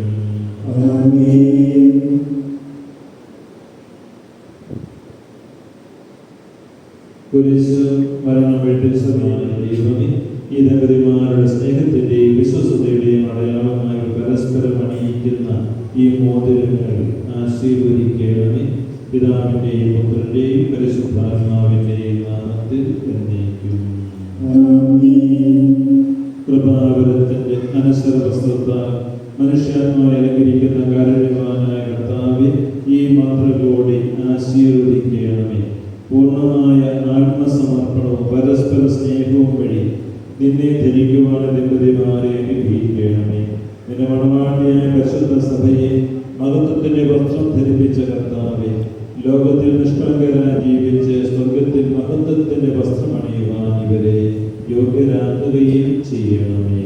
കുരിശ് മരണം വെട്ടിച്ചമായ ദൈവമേ, ഈ ദമ്പതിമാരുടെ സ്നേഹത്തിന്റെയും വിശ്വസതയുടെയും അടയാളമായി പരസ്പരം അണിയിക്കുന്ന ഈ മോതിരങ്ങൾ ആശീർവദിക്കണമേ. പിതാവിന്റെയും പുത്രന്റെയും പരിശുദ്ധാത്മാവിന്റെയും നാമത്തിൽ എന്നേക്കും. കൃപാവരത്തിന്റെ അനശ്വര വസ്ത്രത്താൽ മനുഷ്യാത്മാരെ അലങ്കരിക്കുന്ന കാരുണ്യവാനായ കർത്താവെ, ഈ മന്ത്രകോടി ആശീർവദിക്കണമേ. പൂർണ്ണമായ ആത്മസമർപ്പണവും പരസ്പര സ്നേഹവും വഴി നിന്നെ ധരിക്കുവാൻ ദമ്പതിമാരെ അനുഗ്രഹിക്കണമേ. നിന്റെ മണവാട്ടിയായ പരിശുദ്ധ സഭയെ മഹത്വത്തിന്റെ വസ്ത്രം ധരിപ്പിച്ച കർത്താവെ, ലോകത്തിൽ നിഷ്കളങ്കരായി ജീവിച്ച് സ്വർഗത്തിൽ മഹത്വത്തിന്റെ വസ്ത്രം അണിയുവാൻ ഇവരെ യോഗ്യരാക്കുകയും ചെയ്യണമേ.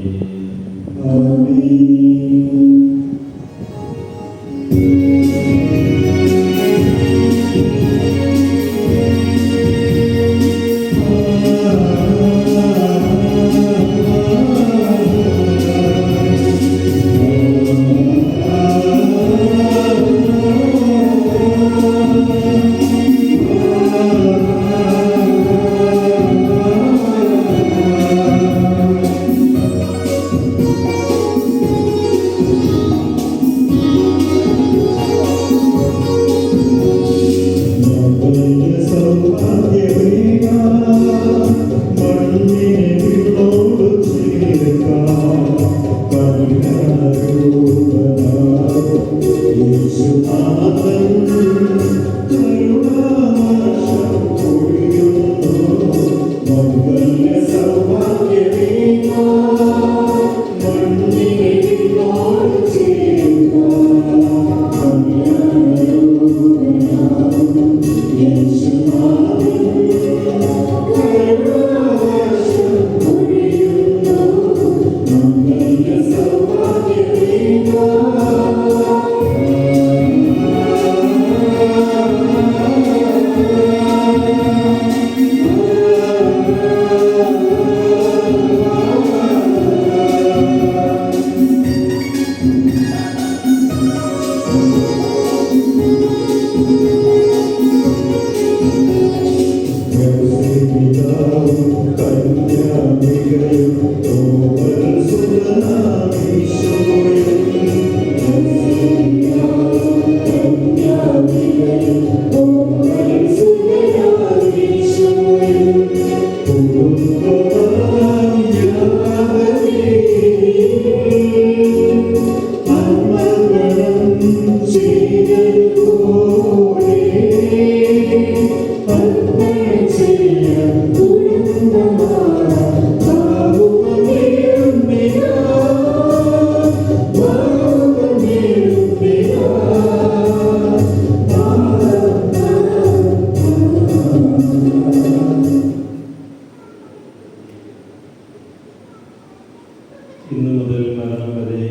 ഇന്നു മുതൽ മരണം വരെ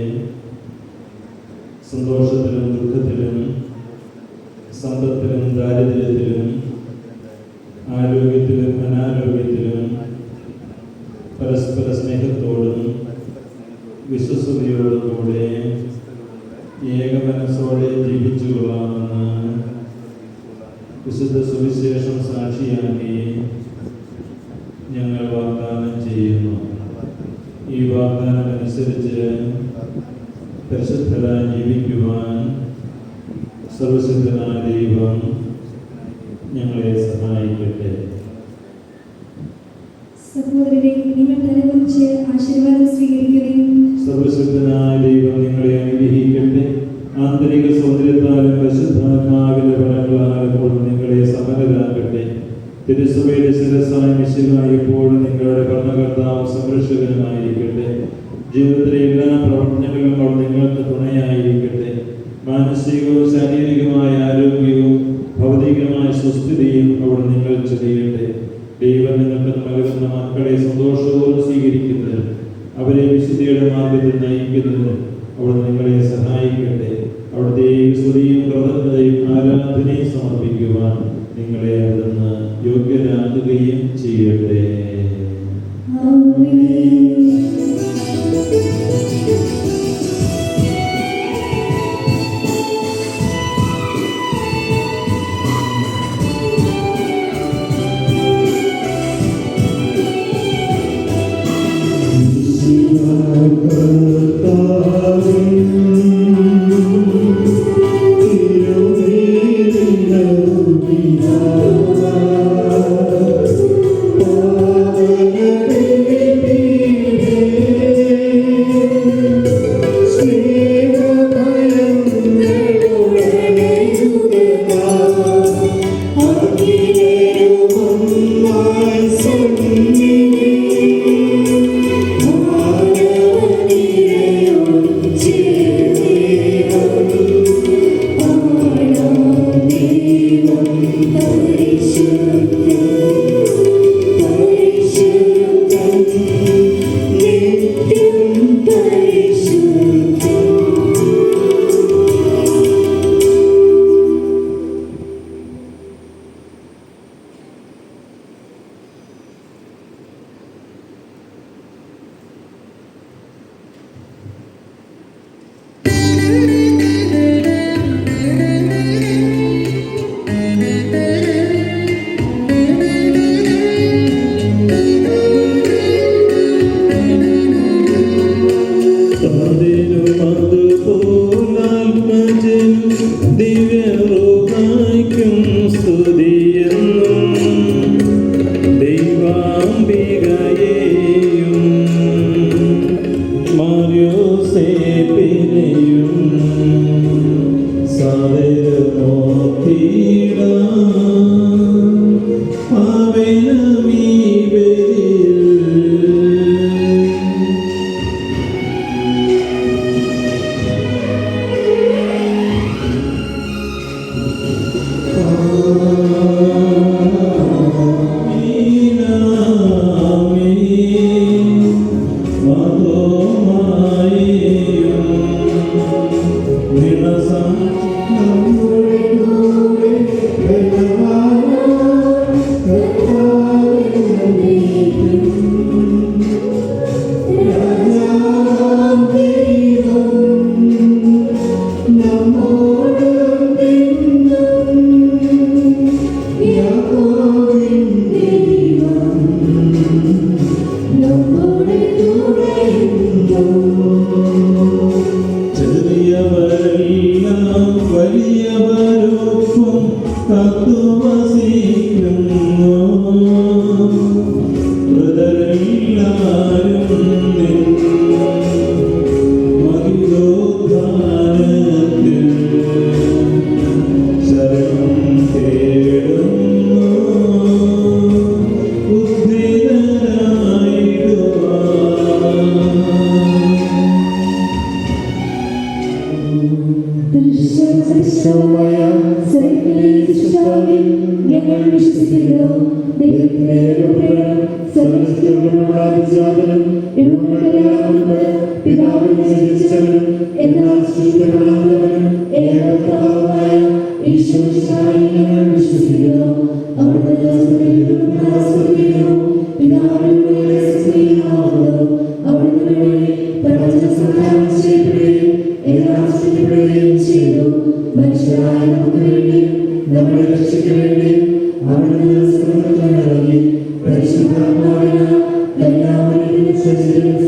സന്തോഷത്തിലും ദുഃഖത്തിലും സമ്പത്തിലും ദാരിദ്ര്യത്തിലും ആരോഗ്യത്തിലും അനാരോഗ്യത്തിലും പരസ്പര സ്നേഹത്തോടും വിശ്വസ്തയോടും കൂടെ ഏകമനസ്സോടെ ജീവിച്ചു കൊള്ളാമെന്ന് വിശുദ്ധ സുവിശേഷം സാക്ഷിയാക്കി ഞങ്ങൾ വാഗ്ദാനം ചെയ്യുന്നു. ഈ വാഗ്ദാനം അനുസരിച്ച് പരിശുദ്ധരായി ജീവിക്കുവാൻ സർവശക്തനായ ദൈവം ഞങ്ങളെ സഹായിക്കട്ടെ. സഹോദരരെ, നിങ്ങൾ തലകുനിച്ച് ആശീർവാദം സ്വീകരിക്കുകയും സർവശക്തനായ ദൈവം നിങ്ങളെ അനുഗ്രഹിക്കട്ടെ. ആന്തരിക സൗന്ദര്യത്താലും പരിശുദ്ധാത്മാവിന്റെ ഫലങ്ങളാലും നിങ്ങളെ സമരരാക്കട്ടെ. തിരുസഭയുടെ ശിരസ്സായി മിശിഹായി എപ്പോഴും നിങ്ങളുടെ ഭരണകർത്താവും സംരക്ഷകനുമായിരിക്കട്ടെ. ജീവിതത്തിലെ എല്ലാ പ്രവർത്തനങ്ങളിലും അവൾ നിങ്ങൾക്ക് തുണയായിരിക്കട്ടെ. മാനസികവും ശാരീരികമായ ആരോഗ്യവും ഭൗതികമായ സുസ്ഥിതിയും അവൾ നിങ്ങൾ ചെയ്യട്ടെ. ദൈവം നിങ്ങൾക്ക് നൽകുന്ന മക്കളെ സന്തോഷപൂർവ്വം സ്വീകരിക്കുന്നതിന് അവരെ വിശുദ്ധിയുടെ മാർഗത്തിൽ നയിക്കുന്നതിന് അവൾ നിങ്ങളെ സഹായിക്കട്ടെ. അവിടുത്തെ സ്തുതിയും കൃതജ്ഞതയും ആരാധനയും സമർപ്പിക്കുവാൻ നിങ്ങളെ അവിടുന്ന് യോഗ്യരാക്കുകയും ചെയ്യട്ടെ.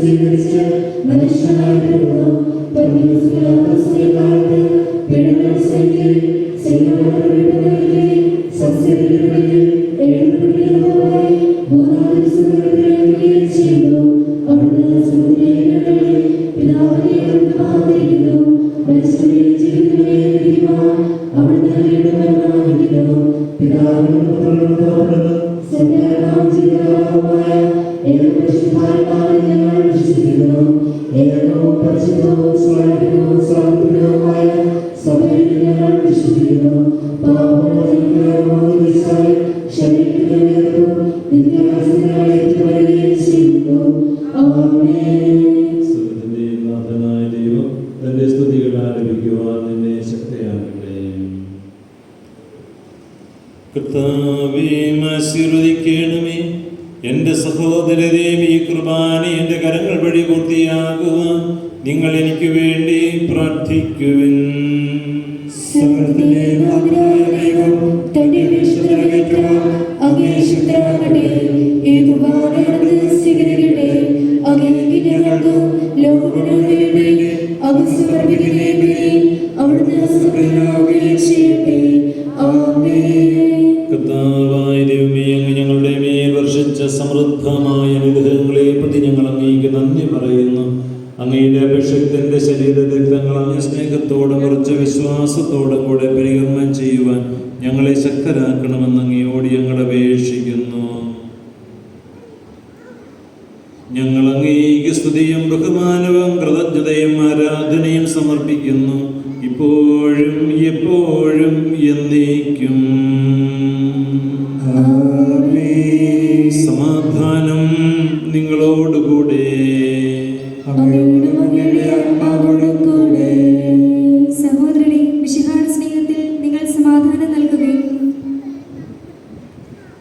സ്വീകരിച്ച് മനുഷ്യനായി കർത്താവേ ആശീർവദിക്കണമേ. എൻ്റെ സഹോദരദേവി കുർബാന എൻ്റെ കരങ്ങൾ വഴി പൂർത്തിയാകുക. നിങ്ങൾ എനിക്ക് വേണ്ടി പ്രാർത്ഥിക്കുവിൻ. സകലത്തിലെ നാഥനായ ദൈവം തന്റെ വിശുദ്ധരാകട്ടെ, അങ്ങേ ശുദ്ധരാകട്ടെ, ഈ കുർബാനയെടുത്ത് സ്വീകരിക്കട്ടെ. അങ്ങേക്ക് ഞങ്ങൾക്ക് ലോകത്തിനു വേണ്ടി അങ്ങ് സമർപ്പിക്കുകയും അവിടുന്ന് സമർപ്പിക്കുകയും ചെയ്യട്ടെ. ആമേൻ. കർത്താവായ ദൈവമേ, അങ്ങ് ഞങ്ങളുടെ മേൽ വർഷിച്ച സമൃദ്ധമായ അനുഗ്രഹങ്ങളെ പ്രതി ഞങ്ങൾ അങ്ങേക്ക് നന്ദി പറയുന്നു. അങ്ങയുടെ അഭിഷേകത്തിന്റെ ശരീരരക്തങ്ങളായ സ്നേഹത്തോടും കുറച്ച് വിശ്വാസത്തോടും കൂടെ പരികർമ്മം ചെയ്യുവാൻ ഞങ്ങളെ ശക്തരാക്കണമെന്ന് അങ്ങയോട് ഞങ്ങൾ അപേക്ഷിക്കുന്നു. ഞങ്ങൾ അങ്ങേക്ക് സ്തുതിയും ബഹുമാനവും കൃതജ്ഞതയും ആരാധനയും സമർപ്പിക്കുന്നു, ഇപ്പോഴും എപ്പോഴും എന്നേക്കും. സമാധാനം നിങ്ങളോടുകൂടെ. സഹോദരനെ, മിശിഹായുടെ സ്നേഹത്തിൽ നിങ്ങൾ സമാധാനം നൽകുകയും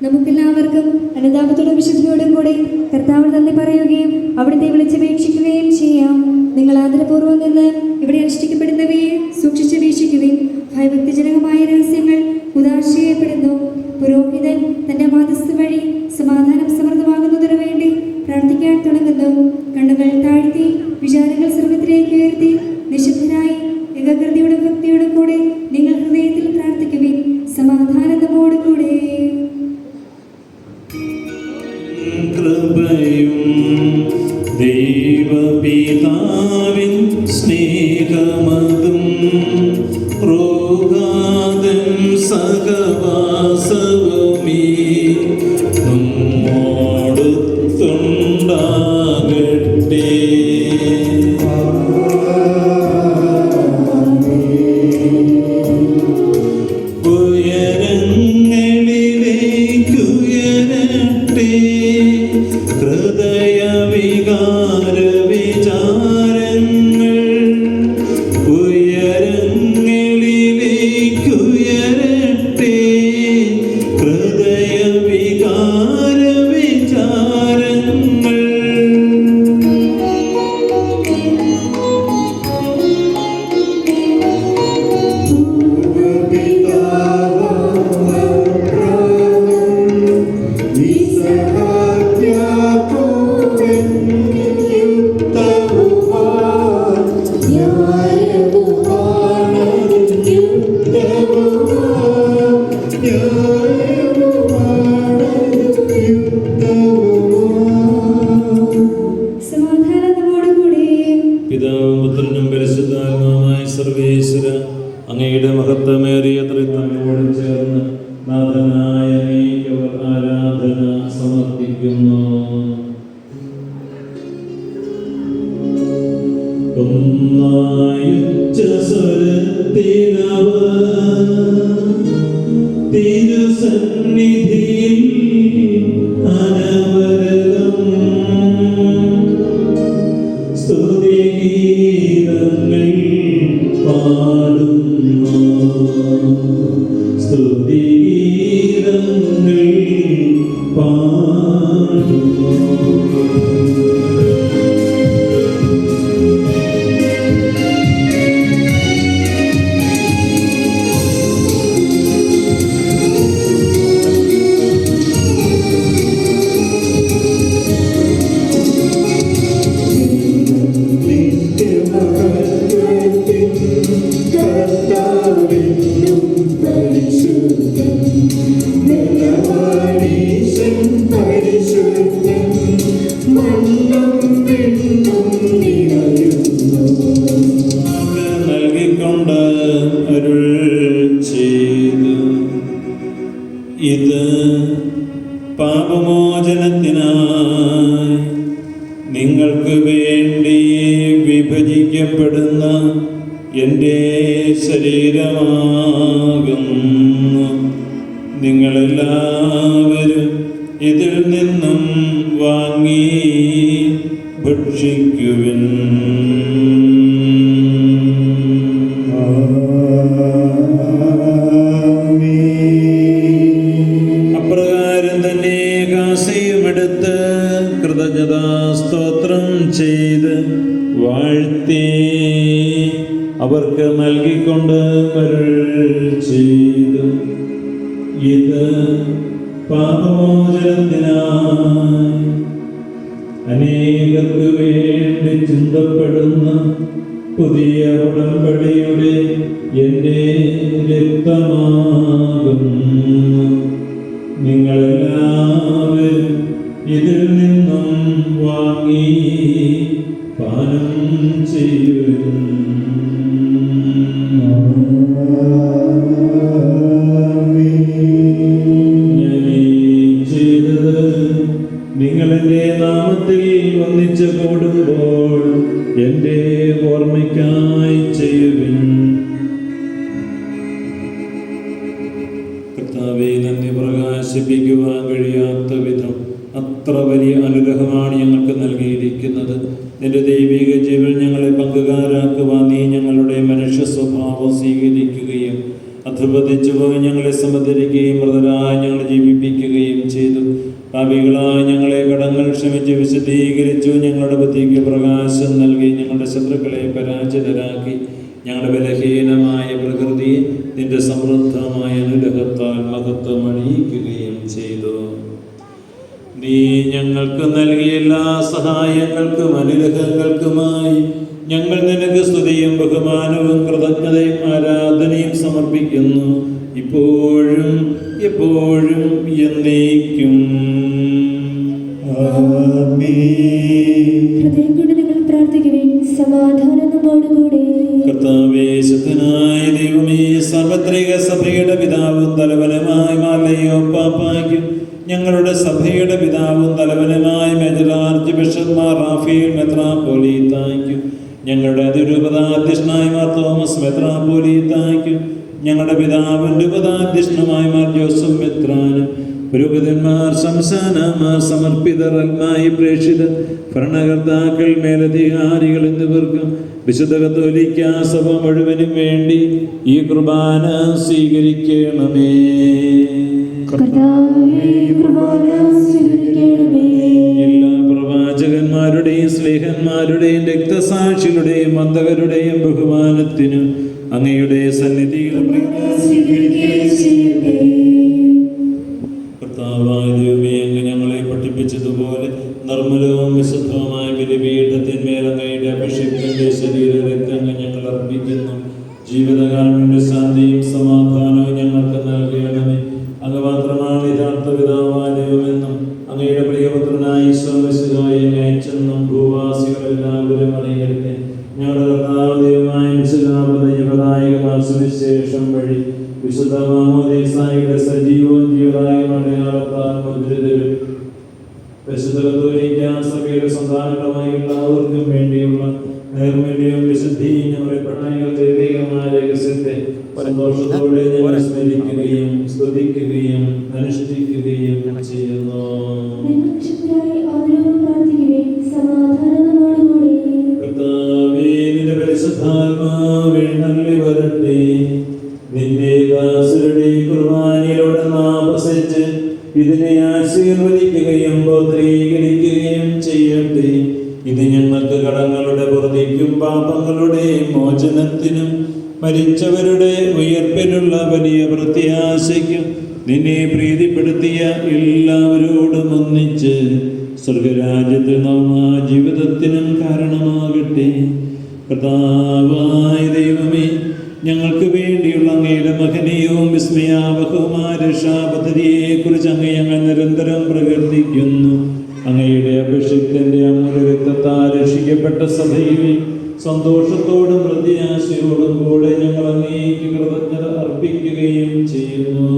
നമുക്കെല്ലാവർക്കും അനുതാപത്തോടും വിശുദ്ധിയോടും കൂടെ കർത്താവിന് നന്ദി പറയുകയും അവിടുത്തെ വിളിച്ചപേക്ഷിക്കുകയും ചെയ്യാം. നിങ്ങൾ ആദരപൂർവ്വം നിന്ന് ഇവിടെ അനുഷ്ഠിക്കപ്പെടുന്നവയെ സൂക്ഷിച്ചു വീക്ഷിക്കുകയും ഭയഭക്തിജനകമായ രഹസ്യങ്ങൾ ഉദാശീയപ്പെടുന്നു. പുരോഹിതൻ തന്റെ മാധ്യസ്ഥ വഴി സമാധാനം സമൃദ്ധമാകുന്നതിനു വേണ്ടി പ്രാർത്ഥിക്കാൻ തുടങ്ങുന്നു. കണ്ണുകൾ താഴ്ത്തി വിചാരങ്ങൾ സർവത്തിലേക്ക് ഉയർത്തി നിശബ്ദരായി ഏകാഗ്രതയോടും ഭക്തിയോടും കൂടെ നിങ്ങൾ ഹൃദയത്തിൽ പ്രാർത്ഥിക്കുവിൻ. സമാധാനം നമ്മോട് കൂടെ. കൃപയും ദൈവപിതാവിൻ സ്നേഹമതും റോഗാദൻ സഹവാസവുമീ നമ്മോടുത്തുണ്ടാകട്ടെ. ഉയരങ്ങളിലേക്കുയരട്ടെ ഹൃദയവികാര വിചാരങ്ങൾ. ഉയരങ്ങളിലേക്കുയരട്ടെ ഹൃദയവികാര വിചാരങ്ങൾ. സമാധാനം നമ്മോട് കൂടെ. പിതാവും പുത്രനും പരിശുദ്ധാത്മാവുമായ സർവേശ്വര, അങ്ങയുടെ മഹത്വമേറിയ ത്രിത്വത്തോട് ചേർന്ന് നാഥനായ അങ്ങേക്ക് അവർ ആരാധന സമർപ്പിക്കുന്നു. ഒന്നായുച്ച സ്വരത്തിലവർ തിരുസന്നിധിയിൽ അനവരതം സ്തുതിഗീതങ്ങൾ പാടുന്നു. സ്തുതിഗീതങ്ങൾ പാടുന്നു. നൽകിക്കൊണ്ട് അരുൾ ചെയ്തു. ഇത് പാപമോചനത്തിനായി നിങ്ങൾക്ക് വേണ്ടി വിഭജിക്കപ്പെടുന്ന എൻ്റെ ശരീരമാകുന്നു. നിങ്ങളെല്ലാവരും ഇതിൽ നിന്നും വാങ്ങി ഭക്ഷിക്കുവിൻ. ആമേൻ. നൽകിക്കൊണ്ട് അരുൾ ചെയ്തു, ഇത് പാപമോചനത്തിനായി അനേകർക്ക് വേണ്ടി ചിന്തപ്പെടുന്ന പുതിയ ഉടമ്പടിയുടെ എൻ്റെ രക്തമാകുന്നു. നിങ്ങളെല്ലാവരും ഇതിൽ നിന്നും വാങ്ങി പാനം ചെയ്യുവിൻ. നിങ്ങളെന്റെ നാമത്തിൽ ഒന്നിച്ച് കൂടുമ്പോൾ എൻ്റെ ഓർമ്മയ്ക്കായി ചെയ്യുവിൻ. കർത്താവേ, നന്ദി പ്രകാശിപ്പിക്കുവാൻ കഴിയാത്ത വിധം അത്ര വലിയ അനുഗ്രഹമാണ് ഞങ്ങൾക്ക് നൽകിയിരിക്കുന്നത്. നിന്റെ ദൈവിക ജീവൻ ഞങ്ങളെ പങ്കുകാരാക്കുവാൻ നീ ഞങ്ങളുടെ മനുഷ്യ സ്വഭാവം സ്വീകരിക്കുകയും അധപതിച്ചു പോയി ഞങ്ങളെ സമുദ്ധരിക്കുകയും മൃതരായി ഞങ്ങളെ ജീവിപ്പിക്കുകയും ചെയ്തു. പാപികളായ ഞങ്ങളെ കടങ്ങൾ ക്ഷമിച്ച് വിശദീകരിച്ചു. ഞങ്ങളുടെ ബുദ്ധിക്ക് പ്രകാശം നൽകി ഞങ്ങളുടെ ശത്രുക്കളെ പരാജിതരാക്കി. ഞങ്ങളുടെ ബലഹീനമായ പ്രകൃതിയെ നിന്റെ സമൃദ്ധമായ അനുഗ്രഹത്താൽ മഹത്വമണിയിക്കുകയും ചെയ്തു. നീ ഞങ്ങൾക്ക് നൽകിയ എല്ലാ സഹായങ്ങൾക്കും അനുഗ്രഹങ്ങൾക്കുമായി ഞങ്ങൾ നിനക്ക് സ്തുതിയും ബഹുമാനവും കൃതജ്ഞതയും ആരാധനയും സമർപ്പിക്കുന്നു, ഇപ്പോഴും എപ്പോഴും എന്നേക്കും. കർത്താവേ, ശുദ്ധനായ ദൈവമേ, സാർവത്രിക സഭയുടെ പിതാവും തലവനുമായ മാർലയോ പാപ്പായ്ക്കും ഞങ്ങളുടെ സഭയുടെ പിതാവും തലവനുമായ major archbishop Mar Raphael മെത്രാപ്പോലീത്തായ്ക്കും ഞങ്ങളുടെ അതിരൂപതാധ്യക്ഷനായ മാർ തോമസ് മെത്രാപ്പോലീത്തായ്ക്കും ഞങ്ങളുടെ പിതാവിൻ്റെ ഉപതാധ്യക്ഷനുമായ മാർ ജോസഫ് മെത്രാനും പുരോഹിതന്മാർ, സംസ്ഥാനമാർ, സമർപ്പിതർ, അൽമായി പ്രേക്ഷിതർ, ഭരണകർത്താക്കൾ, മേലധികാരികൾ എന്നിവർക്കും വിശുദ്ധ കത്തോലിക്ക സഭ മുഴുവനും വേണ്ടി ഈ കുർബാന സ്വീകരിക്കണമേ. എല്ലാ പ്രവാചകന്മാരുടെയും സ്ലേഹന്മാരുടെയും രക്തസാക്ഷികളുടെയും വന്ദകരുടെയും ബഹുമാനത്തിനും അങ്ങയുടെ സന്നിധിയിൽ കർത്താവായ ദൈവമേ, അങ്ങ് ഞങ്ങളെ പഠിപ്പിച്ചതുപോലെ നിർമ്മലവും വിശുദ്ധവുമായ ബലിപീഠത്തിന്മേൽ അങ്ങയുടെ അഭിഷേകത്തിന്റെ ശരീരരക്തങ്ങൾ ഞങ്ങൾ അർപ്പിക്കുന്നു. ജീവിതകാലങ്ങളുടെ ശാന്തിയും സമാധാനവും ഞങ്ങൾക്ക് നൽകണമേ. അങ്ങ് മാത്രമാണ് യഥാർത്ഥ പിതാവായ ദൈവമെന്നും അങ്ങയുടെ പ്രിയപുത്രനായ ഈശോ മിശിഹായെ അയച്ചെന്നും ഭൂവാസികളെല്ലാവരും അറിയട്ടെ. ഞങ്ങളുടെ കർത്താവ് ദൈവമായ മിശിഹായ സുവിശേഷം വഴി വിശുദ്ധ മാമോദീസായുടെ സജീവവും ജീവദായകമായ അടയാളത്താൽ മുദ്രിതരും പരിശുദ്ധ കത്തോലിക്ക സഭയുടെ സന്താനങ്ങളുമായ എല്ലാവർക്കും വേണ്ടിയുള്ള നൈർമല്യവും വിശുദ്ധിയും ഞങ്ങളുടെ പ്രണയങ്ങൾ ദൈവികമായ രഹസ്യത്തെ സന്തോഷത്തോടെ ഞങ്ങൾ സ്മരിക്കുകയും സ്തുതിക്കുകയും അനുഷ്ഠിക്കുകയും ചെയ്യുന്നു. കർത്താവേ, നിന്റെ പരിശുദ്ധാത്മാവ് എഴുന്നള്ളി വരട്ടെ. നിന്റെ ദാസരുടെ കുർബാനയിലൂടെ നാം വസിച്ച് ഇതിനെ ആശീർവദിക്കുകയും പൗത്രീകരിക്കുകയും ചെയ്യട്ടെ. ഇത് ഞങ്ങൾക്ക് കടങ്ങളുടെ പുറത്തേക്കും പാപങ്ങളുടെ മോചനത്തിനും മരിച്ചവരുടെ ഉയർപ്പിനുള്ള വലിയ പ്രത്യാശയ്ക്കും നിന്നെ പ്രീതിപ്പെടുത്തിയ എല്ലാവരോടും ഒന്നിച്ച് സ്വർഗരാജ്യത്തിൽ നമ്മ ജീവിതത്തിനും കാരണമാകട്ടെ. കർത്താവായ ദൈവമേ, ഞങ്ങൾക്ക് വേണ്ടിയുള്ള അങ്ങയുടെ മഹനീയവും വിസ്മയാവഹവുമായ രക്ഷാപദ്ധതിയെക്കുറിച്ച് അങ്ങ് ഞങ്ങൾ നിരന്തരം പ്രകീർത്തിക്കുന്നു. അങ്ങയുടെ അഭിഷേകത്തിന്റെ അമൂല്യ രക്തത്താൽ രക്ഷിക്കപ്പെട്ട സഭയിൽ സന്തോഷത്തോടും പ്രത്യാശയോടും കൂടെ ഞങ്ങൾ അങ്ങേക്ക് കൃതജ്ഞത അർപ്പിക്കുകയും ചെയ്യുന്നു.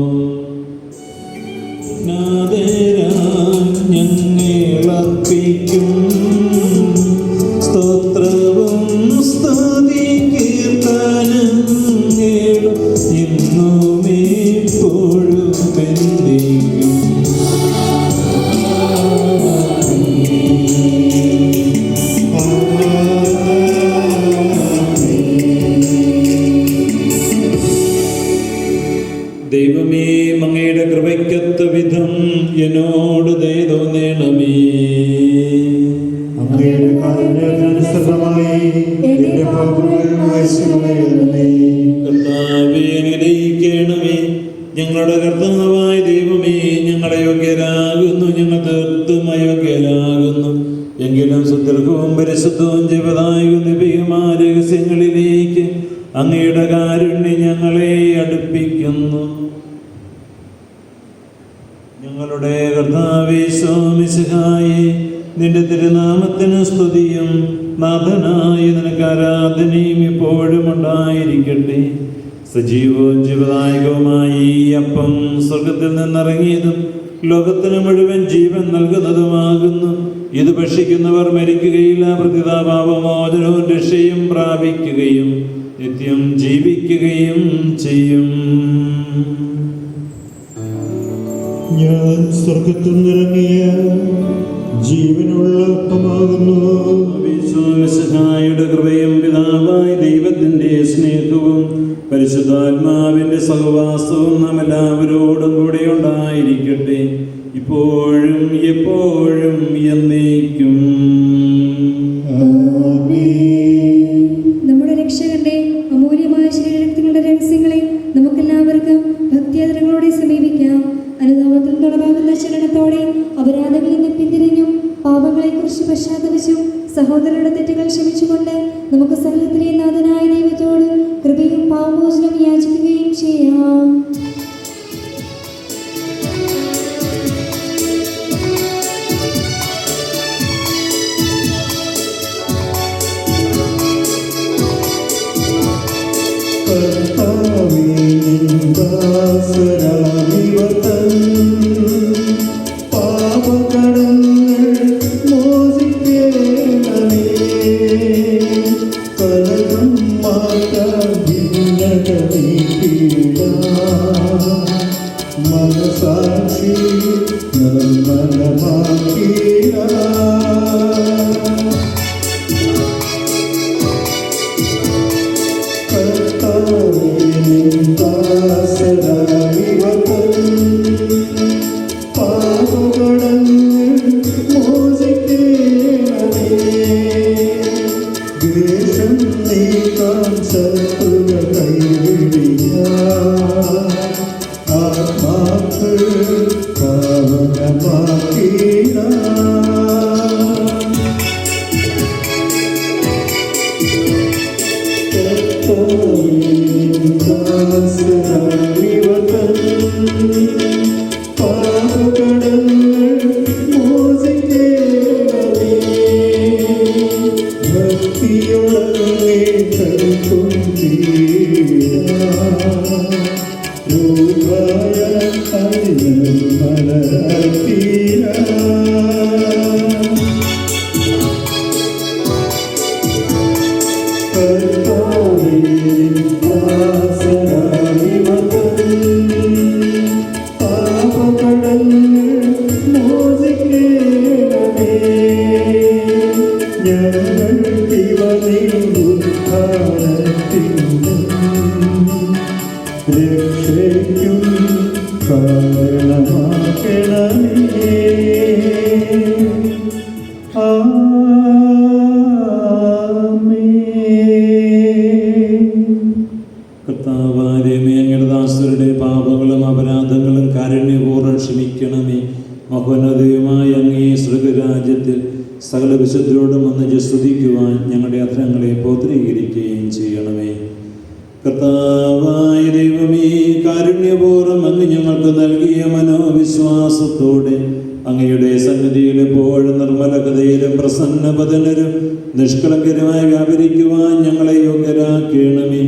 ഞങ്ങളർപ്പിക്കും സ്തോത്രവും സ്തുതി കീർത്തനങ്ങളും ഇന്നും എപ്പോഴും എന്നേക്കും. ദൈവമേ, അങ്ങയുടെ കൃപയ്ക്കൊത്ത വിധം എന്നോട് ദയ തോന്നണമേ. അങ്ങയുടെ കാരുണ്യാനുസൃതമായി എന്റെ പാപങ്ങൾ മായ്ച്ചുകളയണമേ. കാരുണ്യം ഞങ്ങളെ അടുപ്പിക്കുന്നു. ഞങ്ങളുടെ കർത്താവേ മിശിഹായേ, നിന്റെ തിരുനാമത്തിന് സ്തുതിയും നാഥനായ നിനക്ക് ആരാധനയും ഇപ്പോഴും ഉണ്ടായിരിക്കട്ടെ. സജീവവും ജീവദായകവുമായി ഈ അപ്പം സ്വർഗത്തിൽ നിന്നിറങ്ങിയതും ലോകത്തിന് മുഴുവൻ ജീവൻ നൽകുന്നതുമാകുന്നു. ഇത് ഭക്ഷിക്കുന്നവർ മരിക്കുകയില്ല, പ്രതിതാപാപമോചനവും രക്ഷയും പ്രാപിക്കുകയും നിത്യം ജീവിക്കുകയും ചെയ്യും. ഞാൻ സ്വർഗത്തിൽ നിന്നിറങ്ങിയ ജീവനുള്ള അപ്പമാകുന്നു. മിശിഹായുടെ കൃപയും പിതാവായ ദൈവത്തിന്റെ സ്നേഹവും പരിശുദ്ധാത്മാവിന്റെ സഹവാസവും നാം എല്ലാവരോടും കൂടെ ഉണ്ടായിരിക്കട്ടെ, ഇപ്പോഴും എപ്പോഴും എന്നേക്കും. നമ്മുടെ രക്ഷകന്റെ അമൂല്യമായ ശരീരത്തിന്റെ രഹസ്യങ്ങളെ നമുക്കെല്ലാവർക്കും ഭക്തിയാദരങ്ങളോടെ സമീപിക്കാം. അനുതാപത്തിൽ തുടങ്ങാവുന്ന ചലനത്തോടെ അപരാധങ്ങളിൽ നിന്ന് പിന്തിരിഞ്ഞും പാപങ്ങളെക്കുറിച്ച് പശ്ചാത്തപിച്ചും സഹോദരരുടെ തെറ്റുകൾ ക്ഷമിച്ചുകൊണ്ട് നമുക്ക് സകലത്തിലെ നാഥനായ ദൈവത്തോട് കൃപയും പാപമോചനവും യാചിക്കുകയും ചെയ്യാം. മഹോന്നതയുമായ അങ്ങേ സ്വർഗരാജ്യത്തിൽ സകല വിശുദ്ധരോടും ഒന്നിച്ച് സ്തുതിക്കുവാൻ ഞങ്ങളുടെ അധരങ്ങളെ പൗത്രീകരിക്കുകയും ചെയ്യണമേ. കർത്താവായ ദൈവമേ, കാരുണ്യപൂർവ്വം അങ്ങ് ഞങ്ങൾക്ക് നൽകിയ മനോവിശ്വാസത്തോടെ അങ്ങയുടെ സന്നിധിയിൽ എപ്പോഴും നിർമ്മലകതയിലും പ്രസന്നപതനരും നിഷ്കളങ്കരുമായി വ്യാപരിക്കുവാൻ ഞങ്ങളെ യോഗ്യരാക്കണമേ.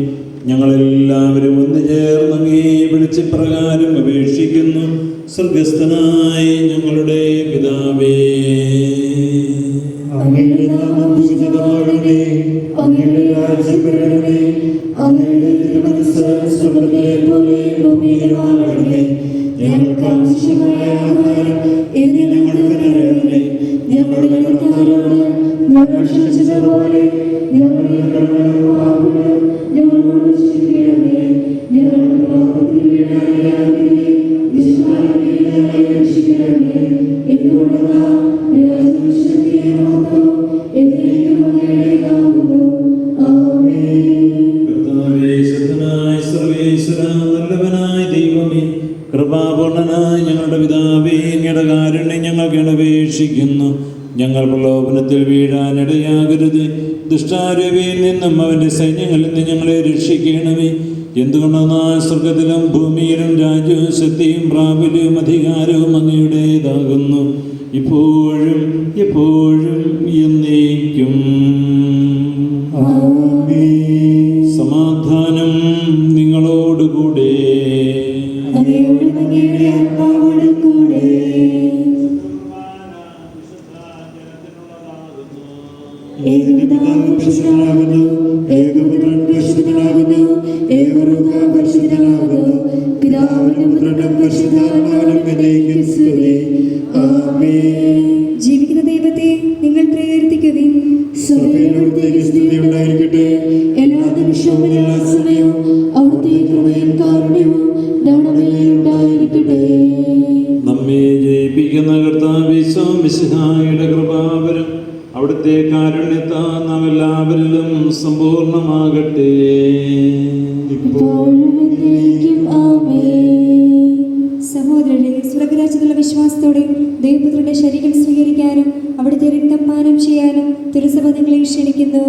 ഞങ്ങളെല്ലാവരും ഒന്നുചേർന്ന് അങ്ങേ വിളിച്ചപ്രകാരം അപേക്ഷിക്കുന്നു. സ്വർഗസ്ഥനായ ഞങ്ങളുടെ പിതാവേ, അങ്ങയുടെ നാമം പൂജിതമാകണമേ, അങ്ങയുടെ രാജ്യം വരണമേ, അങ്ങയുടെ തിരുമനസ്സ് സ്വർഗ്ഗത്തിലെ പോലെ ഭൂമിയിലുമാകണമേ. ഞങ്ങൾക്ക് ആവശ്യമായ ആഹാരം ഇന്ന് ഞങ്ങൾക്ക് തരണമേ. ഞങ്ങളുടെ കടക്കാരോട് ഞങ്ങൾ ക്ഷമിച്ചതുപോലെ ഞങ്ങളുടെ കടങ്ങളും പാപങ്ങളും ഞങ്ങളോട് ക്ഷമിക്കണമേ. ഞങ്ങളുടെ പാപത്തിൽ വീഴാതെ വിശ്വാസത്തിൽ ഞങ്ങളെ രക്ഷിക്കണമേ. എന്തുകൊണ്ടെന്നാൽ രാജ്യവും ശക്തിയും മഹത്വവും എന്നേക്കും അങ്ങയുടേതാകുന്നു. ആമേൻ. കർത്താവേ, ശുദ്ധനായ സർവേശ്വര, നല്ലവനായ ദൈവമേ, കൃപാപൂർണനായ ഞങ്ങളുടെ പിതാവേ, അങ്ങയുടെ കാരുണ്യം ഞങ്ങൾക്ക് അപേക്ഷിക്കുന്നു. ഞങ്ങൾ പ്രലോഭനത്തിൽ വീഴാനിടയാകരുത്, ദുഷ്ടാരൂപിയിൽ നിന്നും അവൻ്റെ സൈന്യങ്ങളിൽ നിന്ന് ഞങ്ങളെ രക്ഷിക്കണമേ. എന്തുകൊണ്ടെന്നാൽ സ്വർഗത്തിലും ഭൂമിയിലും രാജ്യവും ശക്തിയും പ്രാബല്യവും അധികാരവും അങ്ങയുടേതാകുന്നു, ഇപ്പോഴും എപ്പോഴും എന്നേക്കും. സമാധാനം നിങ്ങളോടുകൂടെ. ജീവിക്കുന്ന ദൈവത്തെ നിങ്ങൾ പ്രകീർത്തിക്കുകയും എല്ലാ നിമിഷവും എല്ലാ സമയവും അവിടുത്തെ കൃപയും കാരുണ്യവും ഉണ്ടായിരിക്കട്ടെ. നമ്മെ ജയിപ്പിക്കുന്ന കർത്താവിശ്വം മിശിഹായുടെ കൃപാവരം അവിടുത്തെ കാരുണ്യത്താൽ നാം എല്ലാവരിലും സമ്പൂർണ്ണമാകട്ടെ. സഹോദരരെ, സ്വർഗരാജ്യത്തുള്ള വിശ്വാസത്തോടെ ദൈവപുത്രന്റെ ശരീരം സ്വീകരിക്കാനും അവിടുത്തെ രക്തം പാനം ചെയ്യാനും തിരുസഭ നിങ്ങളെ ക്ഷണിക്കുന്നു.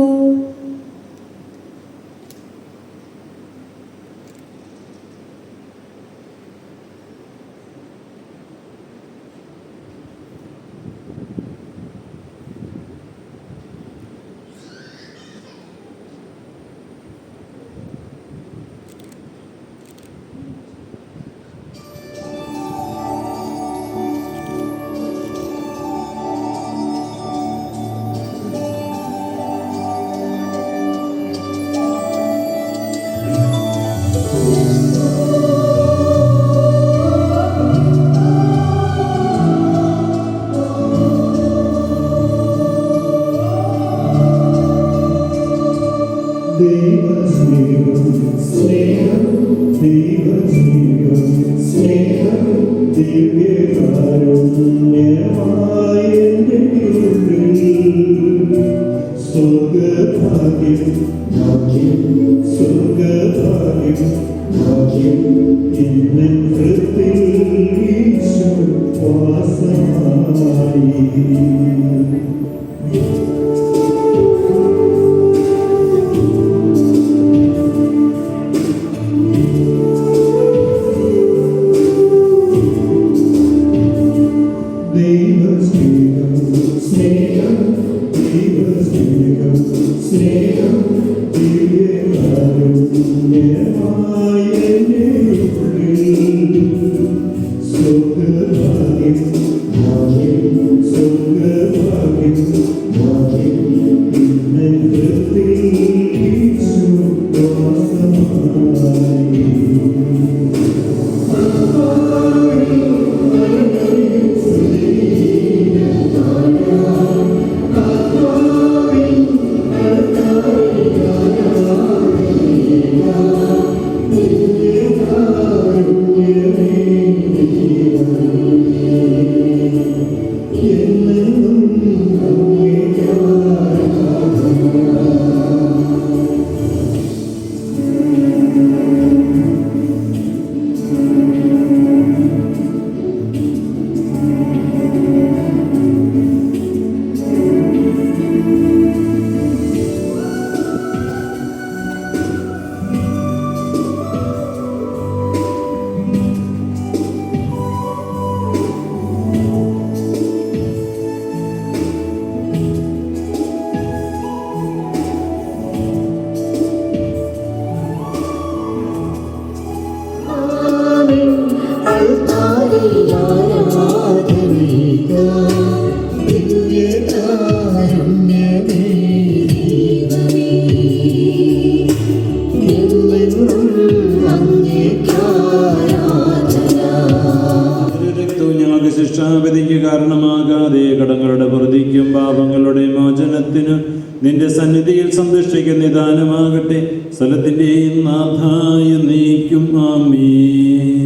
ശിക്ഷാവിധിക്ക് കാരണമാകാതെ കടങ്ങളുടെ പ്രതിക്കും പാപങ്ങളുടെ മോചനത്തിന് നിന്റെ സന്നിധിയിൽ സന്തുഷ്ടിക്ക് നിദാനമാകട്ടെ. സ്ഥലത്തിന്റെയും നാഥായ നീക്കും ആമീൻ.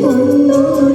Oh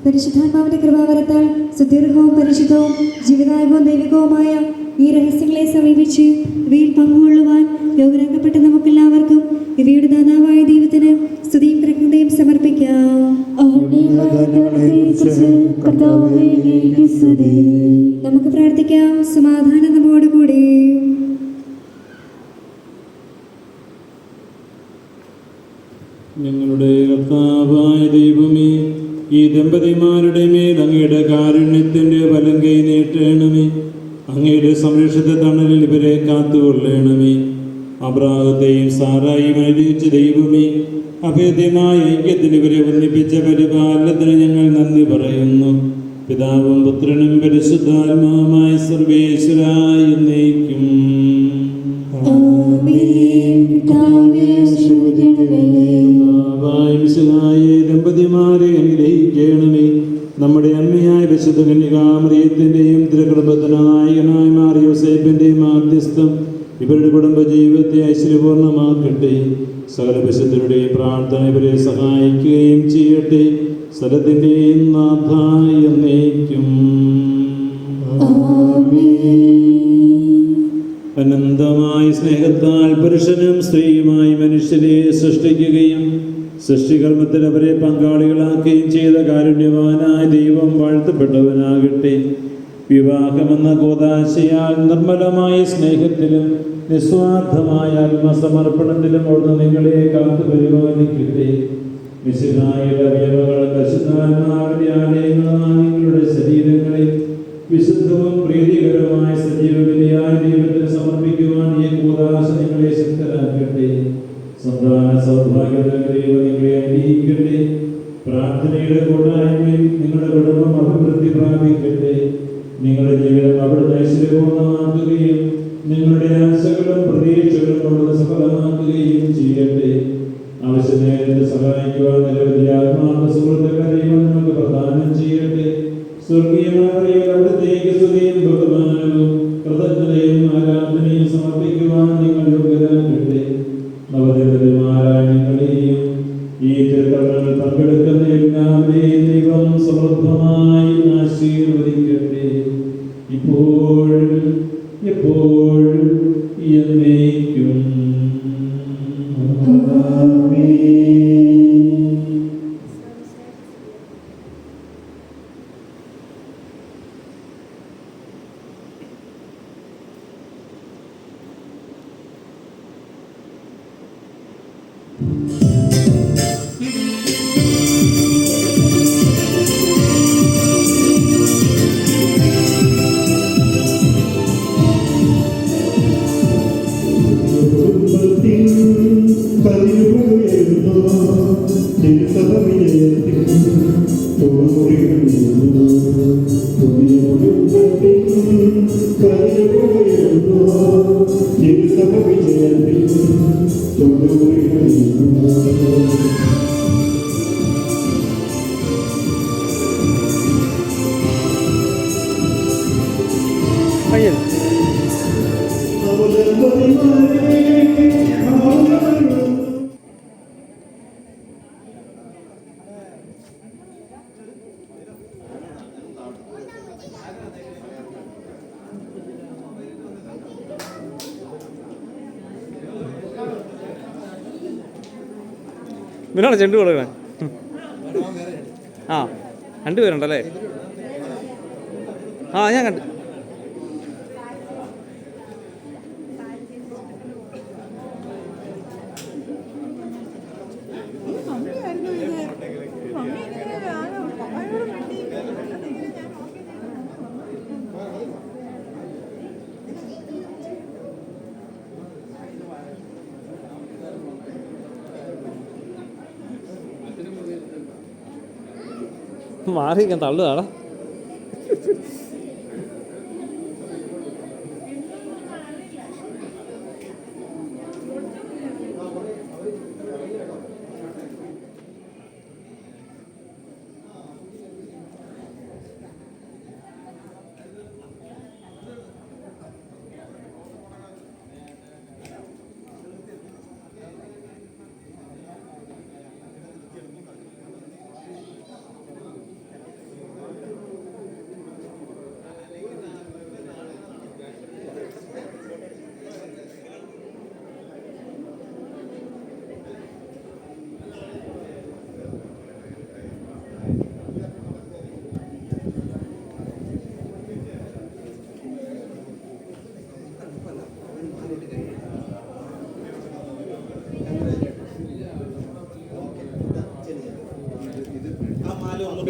പരിശുദ്ധാത്മാവിന്റെ കൃപാവരത്താൽ സുദീർഘവും പരിശുദ്ധവും ജീവിതായകവും ദൈവികവുമായ ഈ രഹസ്യങ്ങളെ സമീപിച്ച് ഇവയിൽ പങ്കുകൊള്ളുവാൻ യോഗ്യരാക്കപ്പെട്ട നമുക്കെല്ലാവർക്കും ഇവയുടെ ദാതാവായ ദൈവത്തിന് സ്തുതിയും കൃതജ്ഞതയും സമർപ്പിക്കാം. നമുക്ക് പ്രാർത്ഥിക്കാം. സമാധാനം നമ്മോടുകൂടി. ഞങ്ങളുടെ കർത്താവായ ദൈവമേ, ഈ ദമ്പതിമാരുടെ മേൽ അങ്ങയുടെ കാരുണ്യത്തിൻ്റെ വലം കൈ നീട്ടണമേ. അങ്ങയുടെ സംരക്ഷിത തണലിൽ ഇവരെ കാത്തുകൊള്ളണമേ. അബ്രാഹത്തെയും സാറായും അനുഗ്രഹിച്ച ദൈവമേ, അഭേദ്യമായ ഐക്യത്തിന് ഇവരെ ഒന്നിപ്പിച്ച പരിപാലനത്തിന് ഞങ്ങൾ നന്ദി പറയുന്നു. പിതാവും പുത്രനും പരിശുദ്ധാത്മാവുമായ സർവേശ്വരായ എന്നേക്കും. ദമ്പതിമാരെ അനുഗ്രഹിക്കണമേ. നമ്മുടെ അമ്മയായ വിശുദ്ധ കന്യകാമറിയത്തിൻ്റെയും തിരുകുടുംബത്തിനായകനായ മാർ യോസേപ്പിൻ്റെയും മാധ്യസ്ഥം ഇവരുടെ കുടുംബജീവിതത്തെ ഐശ്വര്യപൂർണ്ണമാക്കട്ടെ. സകല വിശുദ്ധരുടെയും പ്രാർത്ഥന ഇവരെ സഹായിക്കുകയും ചെയ്യട്ടെ. സ്ഥലത്തിൻ്റെയും നാഥായ എന്നേക്കും. അനന്തമായ സ്നേഹത്താൽ പുരുഷനും സ്ത്രീയുമായി മനുഷ്യരെ സൃഷ്ടിക്കുകയും സൃഷ്ടികർമ്മത്തിൽ അവരെ പങ്കാളികളാക്കുകയും ചെയ്ത കാരുണ്യവാനായ ദൈവം വാഴ്ത്തപ്പെട്ടവനാകട്ടെ. വിവാഹമെന്ന കൂദാശയാൽ നിർമ്മലമായ സ്നേഹത്തിലും നിസ്വാർത്ഥമായ ആത്മസമർപ്പണത്തിലും ഓർന്ന് നിങ്ങളെ കാത്തു പരിപാലിക്കട്ടെ. മിശിഹായുടെ അവയവങ്ങൾ പരിശുദ്ധാത്മാവിന്റെ ആലയങ്ങളായ നിങ്ങളുടെ ശരീരങ്ങളെ വിശുദ്ധവും പ്രീതികരമായ സജീവവിധിയായ ദൈവത്തിന് സമർപ്പിക്കുവാൻ ഈ കൂദാശ നിങ്ങളെ ശക്തരാക്കട്ടെ. സന്താന സൗഭാഗ്യങ്ങൾ ദൈവം നിങ്ങളെ അനുഗ്രഹിക്കട്ടെ. പ്രാർത്ഥനയുടെ കൂട്ടായ്മയിൽ നിങ്ങളുടെ കുടുംബം അഭിവൃദ്ധി പ്രാപിക്കട്ടെ. നിങ്ങളുടെ ജീവിതം അവിടുന്ന് ഐശ്വര്യപൂർണ്ണമാക്കുകയും നിങ്ങളുടെ ആശകളും പ്രതീക്ഷകളും അവിടുന്ന് സഫലമാക്കുകയും ചെയ്യട്ടെ. ആവശ്യ നേരത്തെ സഹായിക്കുവാൻ നിരവധി ആത്മാർത്ഥ സുഹൃത്തുക്കളെ ദൈവം നമുക്ക് പ്രദാനം ചെയ്യട്ടെ. സ്വർഗീയമായ അവിടുത്തേക്ക് സ്തുതിയും ബഹുമാനവും കൃതജ്ഞതയും ആരാധനയും സമർപ്പിക്കുവാൻ നിങ്ങൾ യോഗ്യരാകട്ടെ. നവദമ്പതിമാരായ നിങ്ങളെയും ഈ തിരുക്കർമ്മങ്ങളിൽ പങ്കെടുക്കുന്ന എല്ലാവരെയും ദൈവം സമൃദ്ധമായി ആശീർവദിക്കട്ടെ. ഇപ്പോഴും എപ്പോഴും എന്നേക്കും. ഇവനാണ് ചെണ്ട് കൊടുക്കണേ. ആ 2 പേരുണ്ടല്ലേ? ആ ഞാൻ കണ്ടു. മാറിയിരിക്കാൻ തള്ളുതാടാ.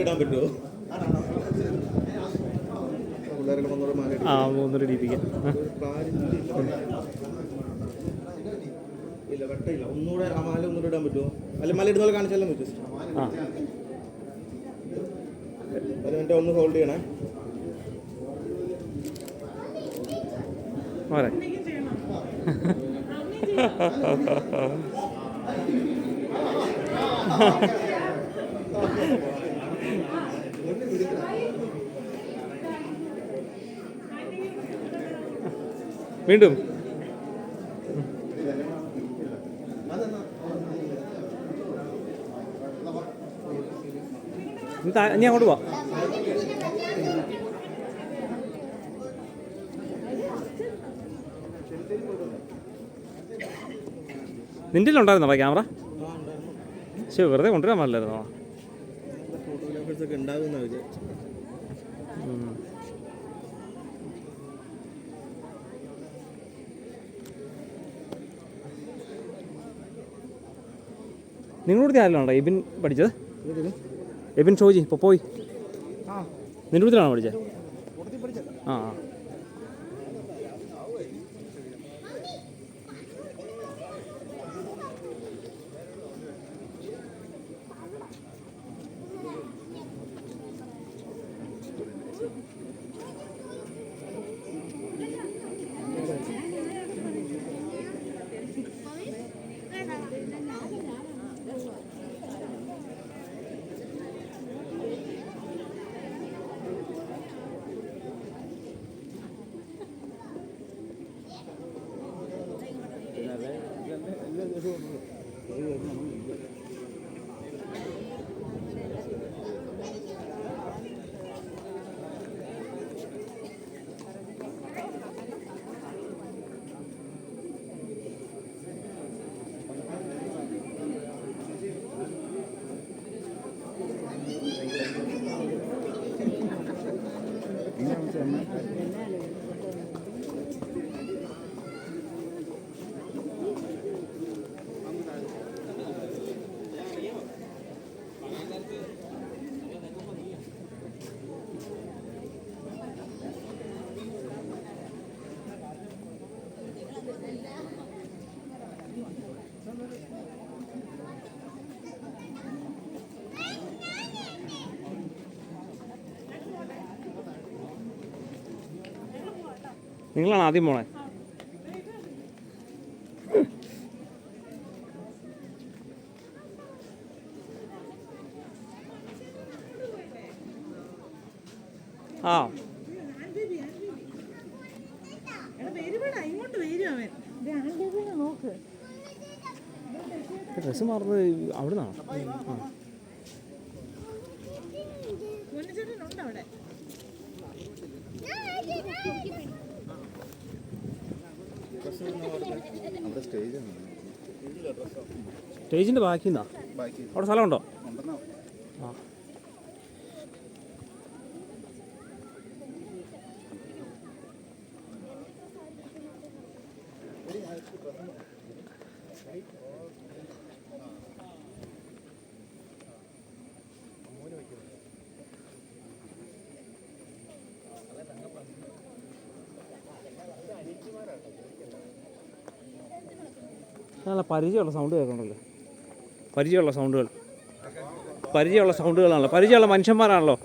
ഇടാൻ പറ്റുമോ? പിള്ളേരൊക്കെ ഒന്നുകൂടെ മാല ആ ഒന്നുകൂടി ഇടിപ്പിക്കാം. ഇല്ല വെട്ടയില്ല, ഒന്നുകൂടെ ആ മാല ഒന്നുകൂടെ ഇടാൻ പറ്റുമോ? അല്ല മാല ഇടുന്ന പോലെ കാണിച്ചാലും പറ്റും. ആ അത് എൻ്റെ ഒന്ന് ഹോൾഡ് ചെയ്യണേ. പോരെ. വീണ്ടും നീ അങ്ങോട്ട് പോവാ. നിൻ്റെ ഉണ്ടായിരുന്നോ ക്യാമറ? ശരി, വെറുതെ കൊണ്ടുവരാൻ പാടില്ലായിരുന്നോ? ഫോട്ടോഗ്രാഫേഴ്സൊക്കെ ഉണ്ടാകുന്ന വിചാരിച്ചു. നിങ്ങളുടെ ആരെല്ലാം എബിൻ പഠിച്ചത്? എബിൻ ഷോജി ഇപ്പോൾ പോയി. നിൻ്റെ കൂട്ടത്തിലാണോ പഠിച്ചത്? ആ ആ. നിങ്ങളാണ് ആദ്യം പോണേ? ആ ഡ്രസ്സ് മാറുന്നത് അവിടെ നിന്നാണ്. സ്റ്റേജിൻ്റെ ബാക്കി നിന്നാ അവിടെ സ്ഥലമുണ്ടോ? ആ നല്ല പരിചയമുള്ള സൗണ്ട് കേൾക്കണല്ലോ. പരിചയമുള്ള സൗണ്ടുകളാണല്ലോ. പരിചയമുള്ള മനുഷ്യന്മാരാണല്ലോ.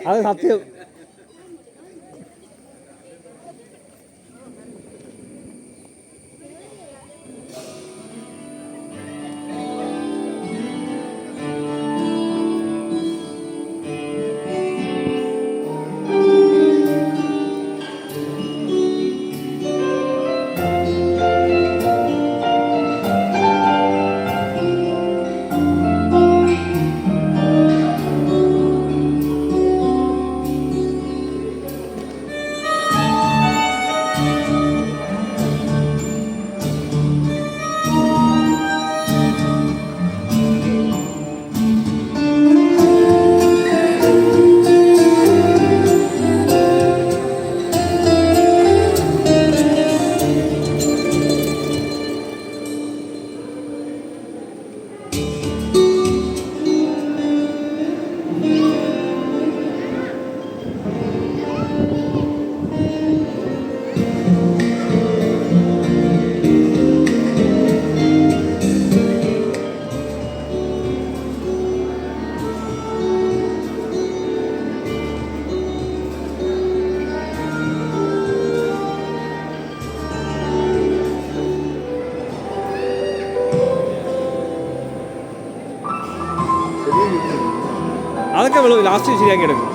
അത് സത്യം. അവൾ ലാസ്റ്റ് ശരിയാക്കി എടുക്കും.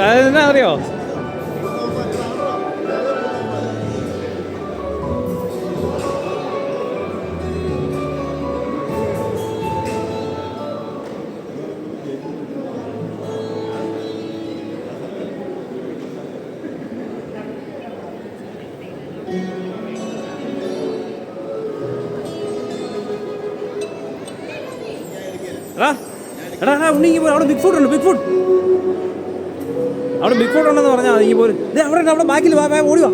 അതെന്നാ അറിയോ? എടാ ഉണ്ടെങ്കിൽ പോലും അവിടെ ബിഗ് ഫുഡ് ഉണ്ട്. ബിഗ് ഫുഡ് അവിടെ ബിഗ് ഫുഡ് ഉണ്ടെന്ന് പറഞ്ഞാൽ നീ പോലും അവിടെ ബാക്കിൽ ഓടി വാ.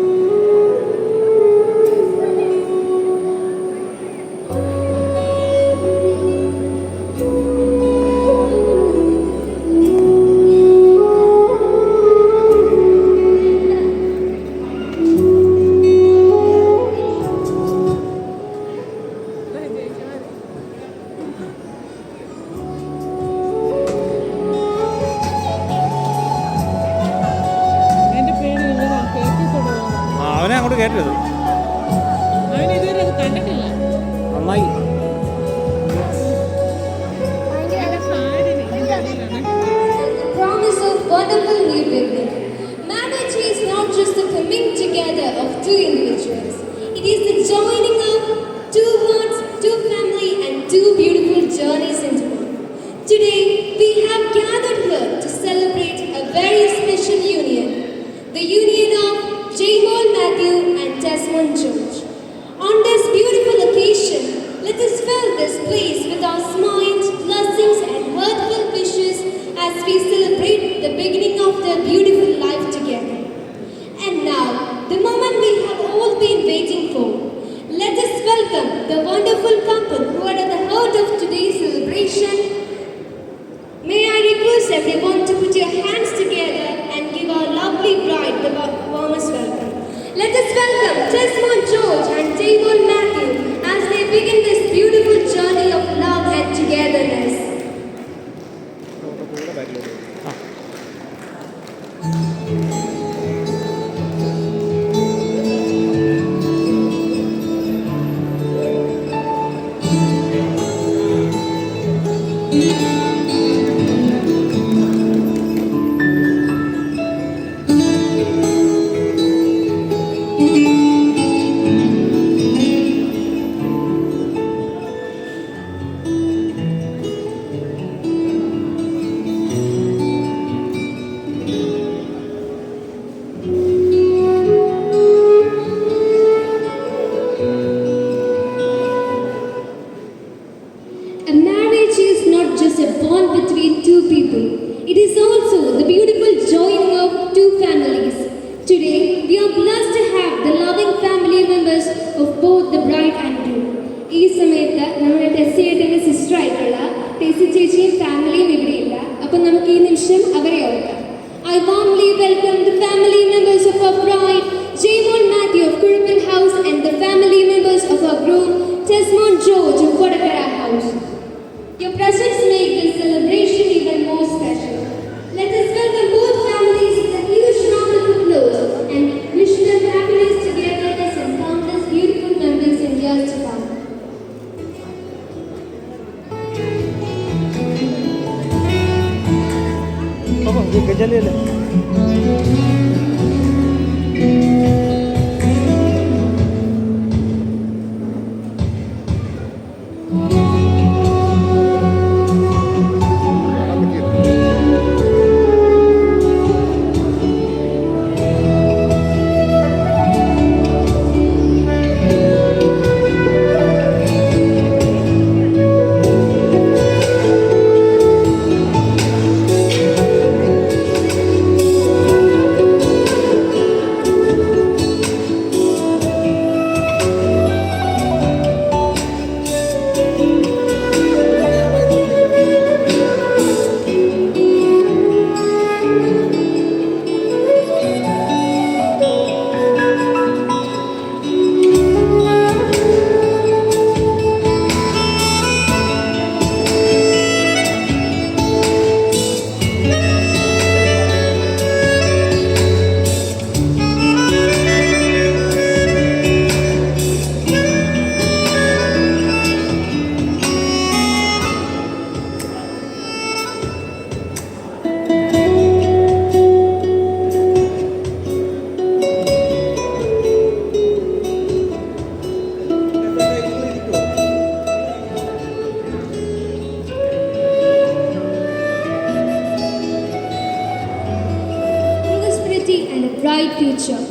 അവനെ അങ്ങോട്ട് കേട്ടത് നന്നായി. Promise of wonderful new beginning. Marriage is not just the coming together of two individuals. It is the joining of two hearts, two family, and two beautiful journeys into one. Today, we have gathered here to celebrate a very special union, the union of Jaymol Matthew and Desmond George. On this beautiful occasion, let us fill this place with our smiles, blessings, and heartfelt wishes as we celebrate the beginning of their beautiful life together. And now, the moment we have all been waiting for. Let us welcome the wonderful couple who are at the heart of today's celebration. May I request everyone to put your hands together and give our lovely bride the warmest welcome. Let us welcome Desmond George and Jaymol Matthew as they begin this beautiful journey of love and togetherness. of both the bride and groom. ഈ സമയത്ത് നമ്മുടെ ടെസ്സിയേട്ടൻ്റെ sister ആയിട്ടുള്ള ടെസ്സി ചേച്ചിയും ഫാമിലിയും ഇവിടെയില്ല. അപ്പം നമുക്ക് ഈ നിമിഷം അവരെ ഓർക്കാം. I warmly welcome the family members of our bride, Jamon Matthew of Kurupil House, and the family members of our groom, Tesmon George of Kodakara House. Your presence makes this celebration even more special. Let us welcome both families with a huge round of applause and wish them happiness, togetherness, and countless beautiful memories in years to come. And a bright future.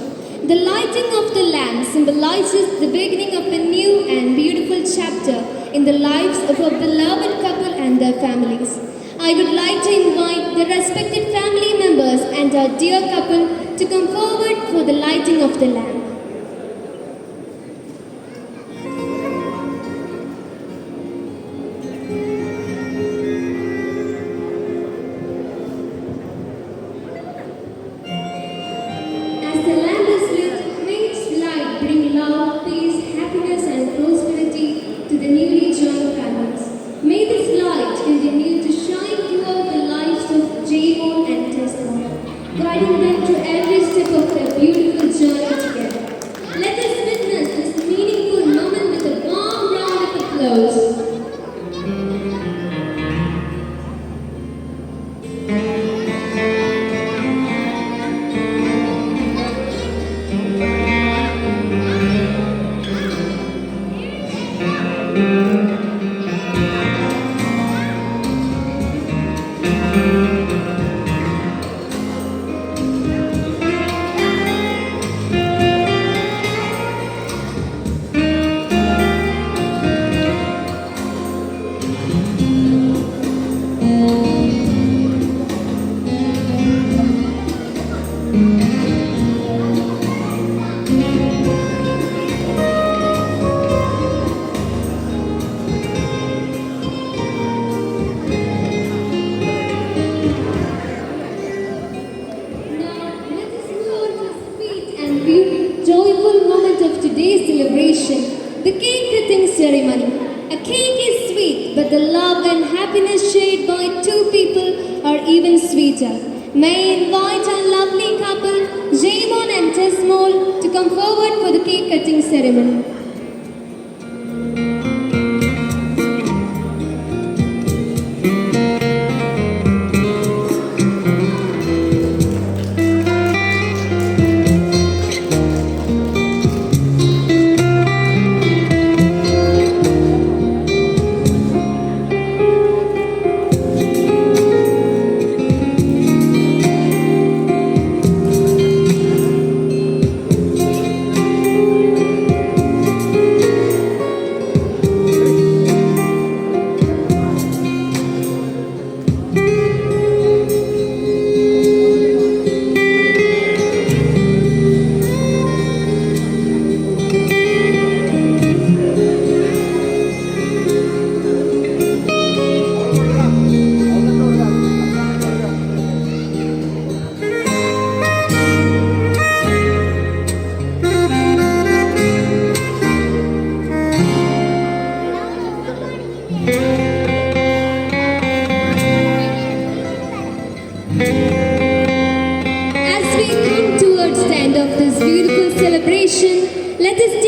The lighting of the lamp symbolizes the beginning of a new and beautiful chapter in the lives of a beloved couple and their families. I would like to invite the respected family members and our dear couple to come forward for the lighting of the lamp. As the lamp is lit, may its light bring love, peace, happiness, and prosperity to the newly joined families. May this light continue to shine throughout the lives of Jamon and Tesmon, guiding them through every step of their beautiful journey together. Let us witness this meaningful moment with a warm round of applause. Joyful moment of today's celebration, the cake cutting ceremony. A cake is sweet, but the love and happiness shared by two people are even sweeter. May I invite our lovely couple, Jamon and Tesmon, to come forward for the cake cutting ceremony.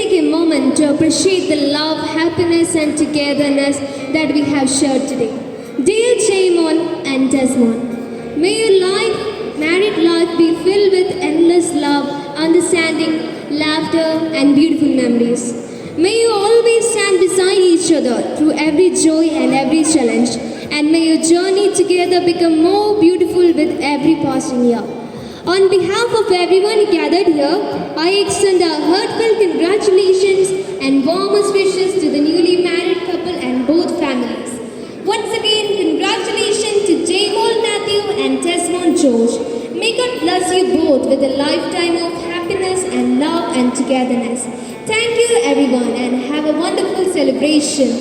take a moment to appreciate the love, happiness, and togetherness that we have shared today. Dear Jaimon and Desmond, may your married life be filled with endless love, understanding, laughter, and beautiful memories. May you always stand beside each other through every joy and every challenge, and may your journey together become more beautiful with every passing year. On behalf of everyone gathered here, I extend our heartfelt congratulations and warmest wishes to the newly married couple and both families. Once again, congratulations to Jaimol Matthew and Desmond George. May God bless you both with a lifetime of happiness and love and togetherness. Thank you everyone and have a wonderful celebration.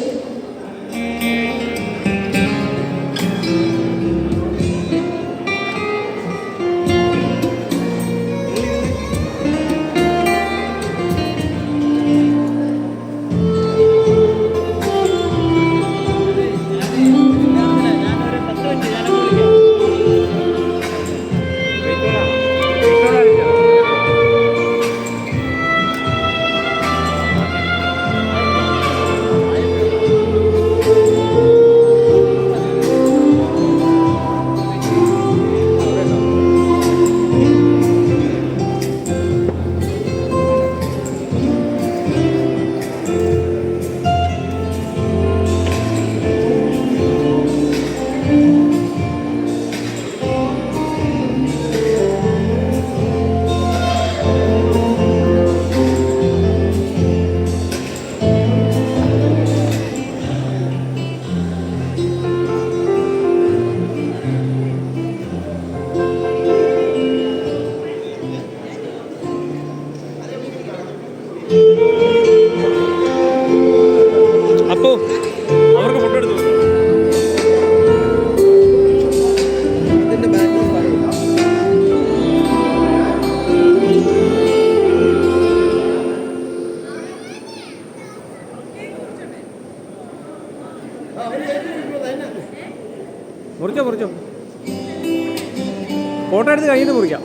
അപ്പോൾ അവർക്ക് photo എടുത്തു ഇതിന്റെ background പറയില്ല. മുറിച്ചോ photo എടുത്ത് കഴിഞ്ഞിട്ട് മുറിക്കാം.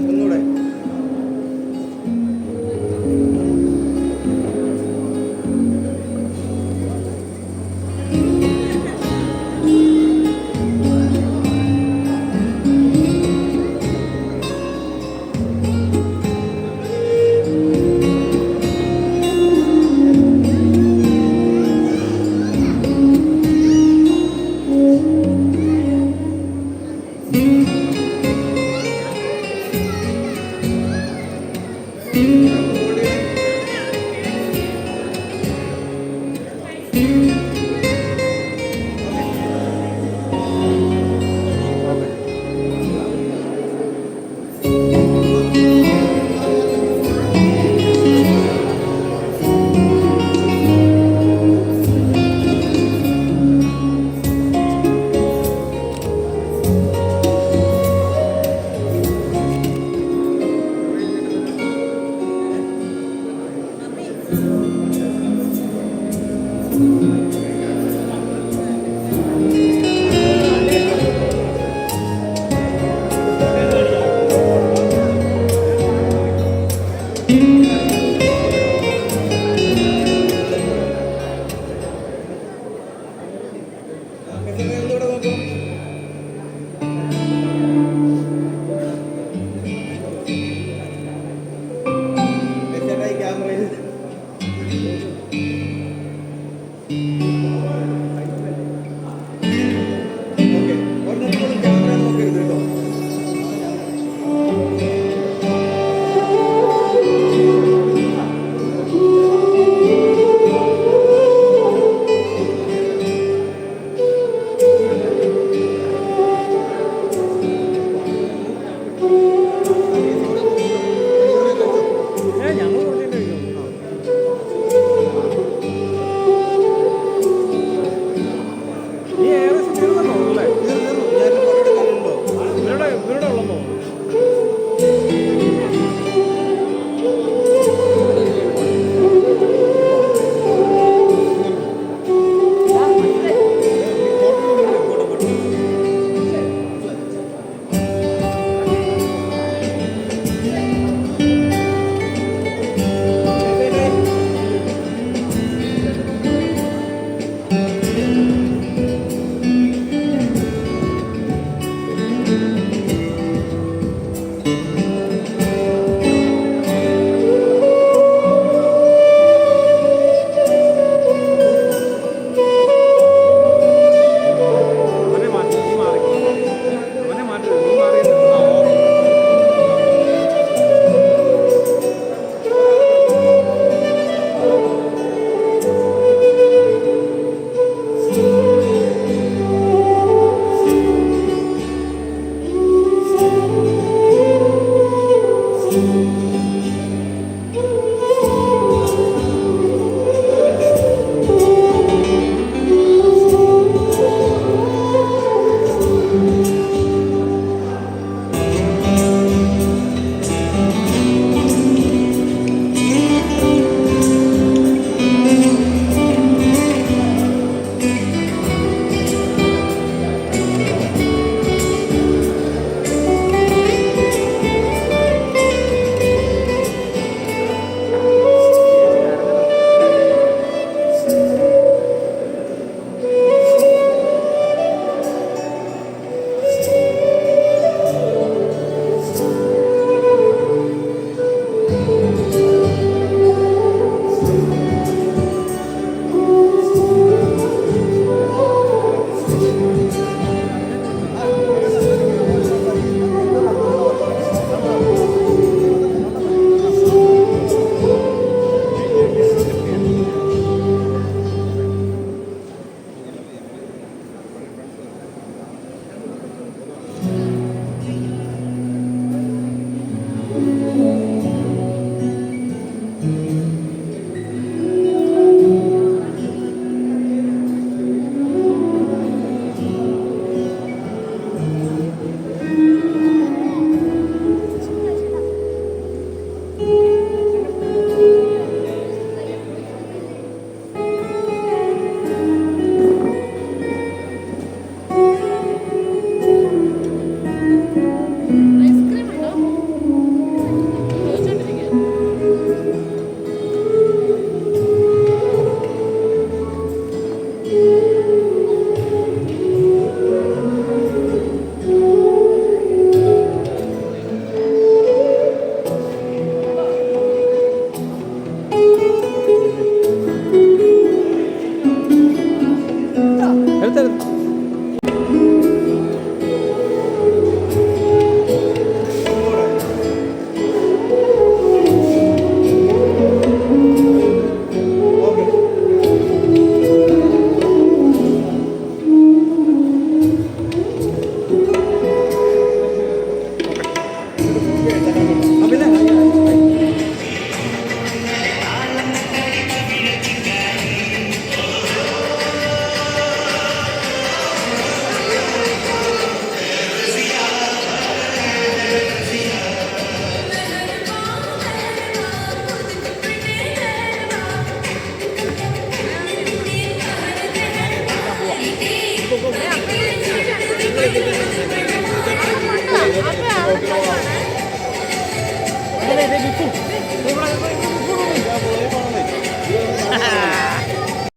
ഒന്നുകൂടെ. Apa?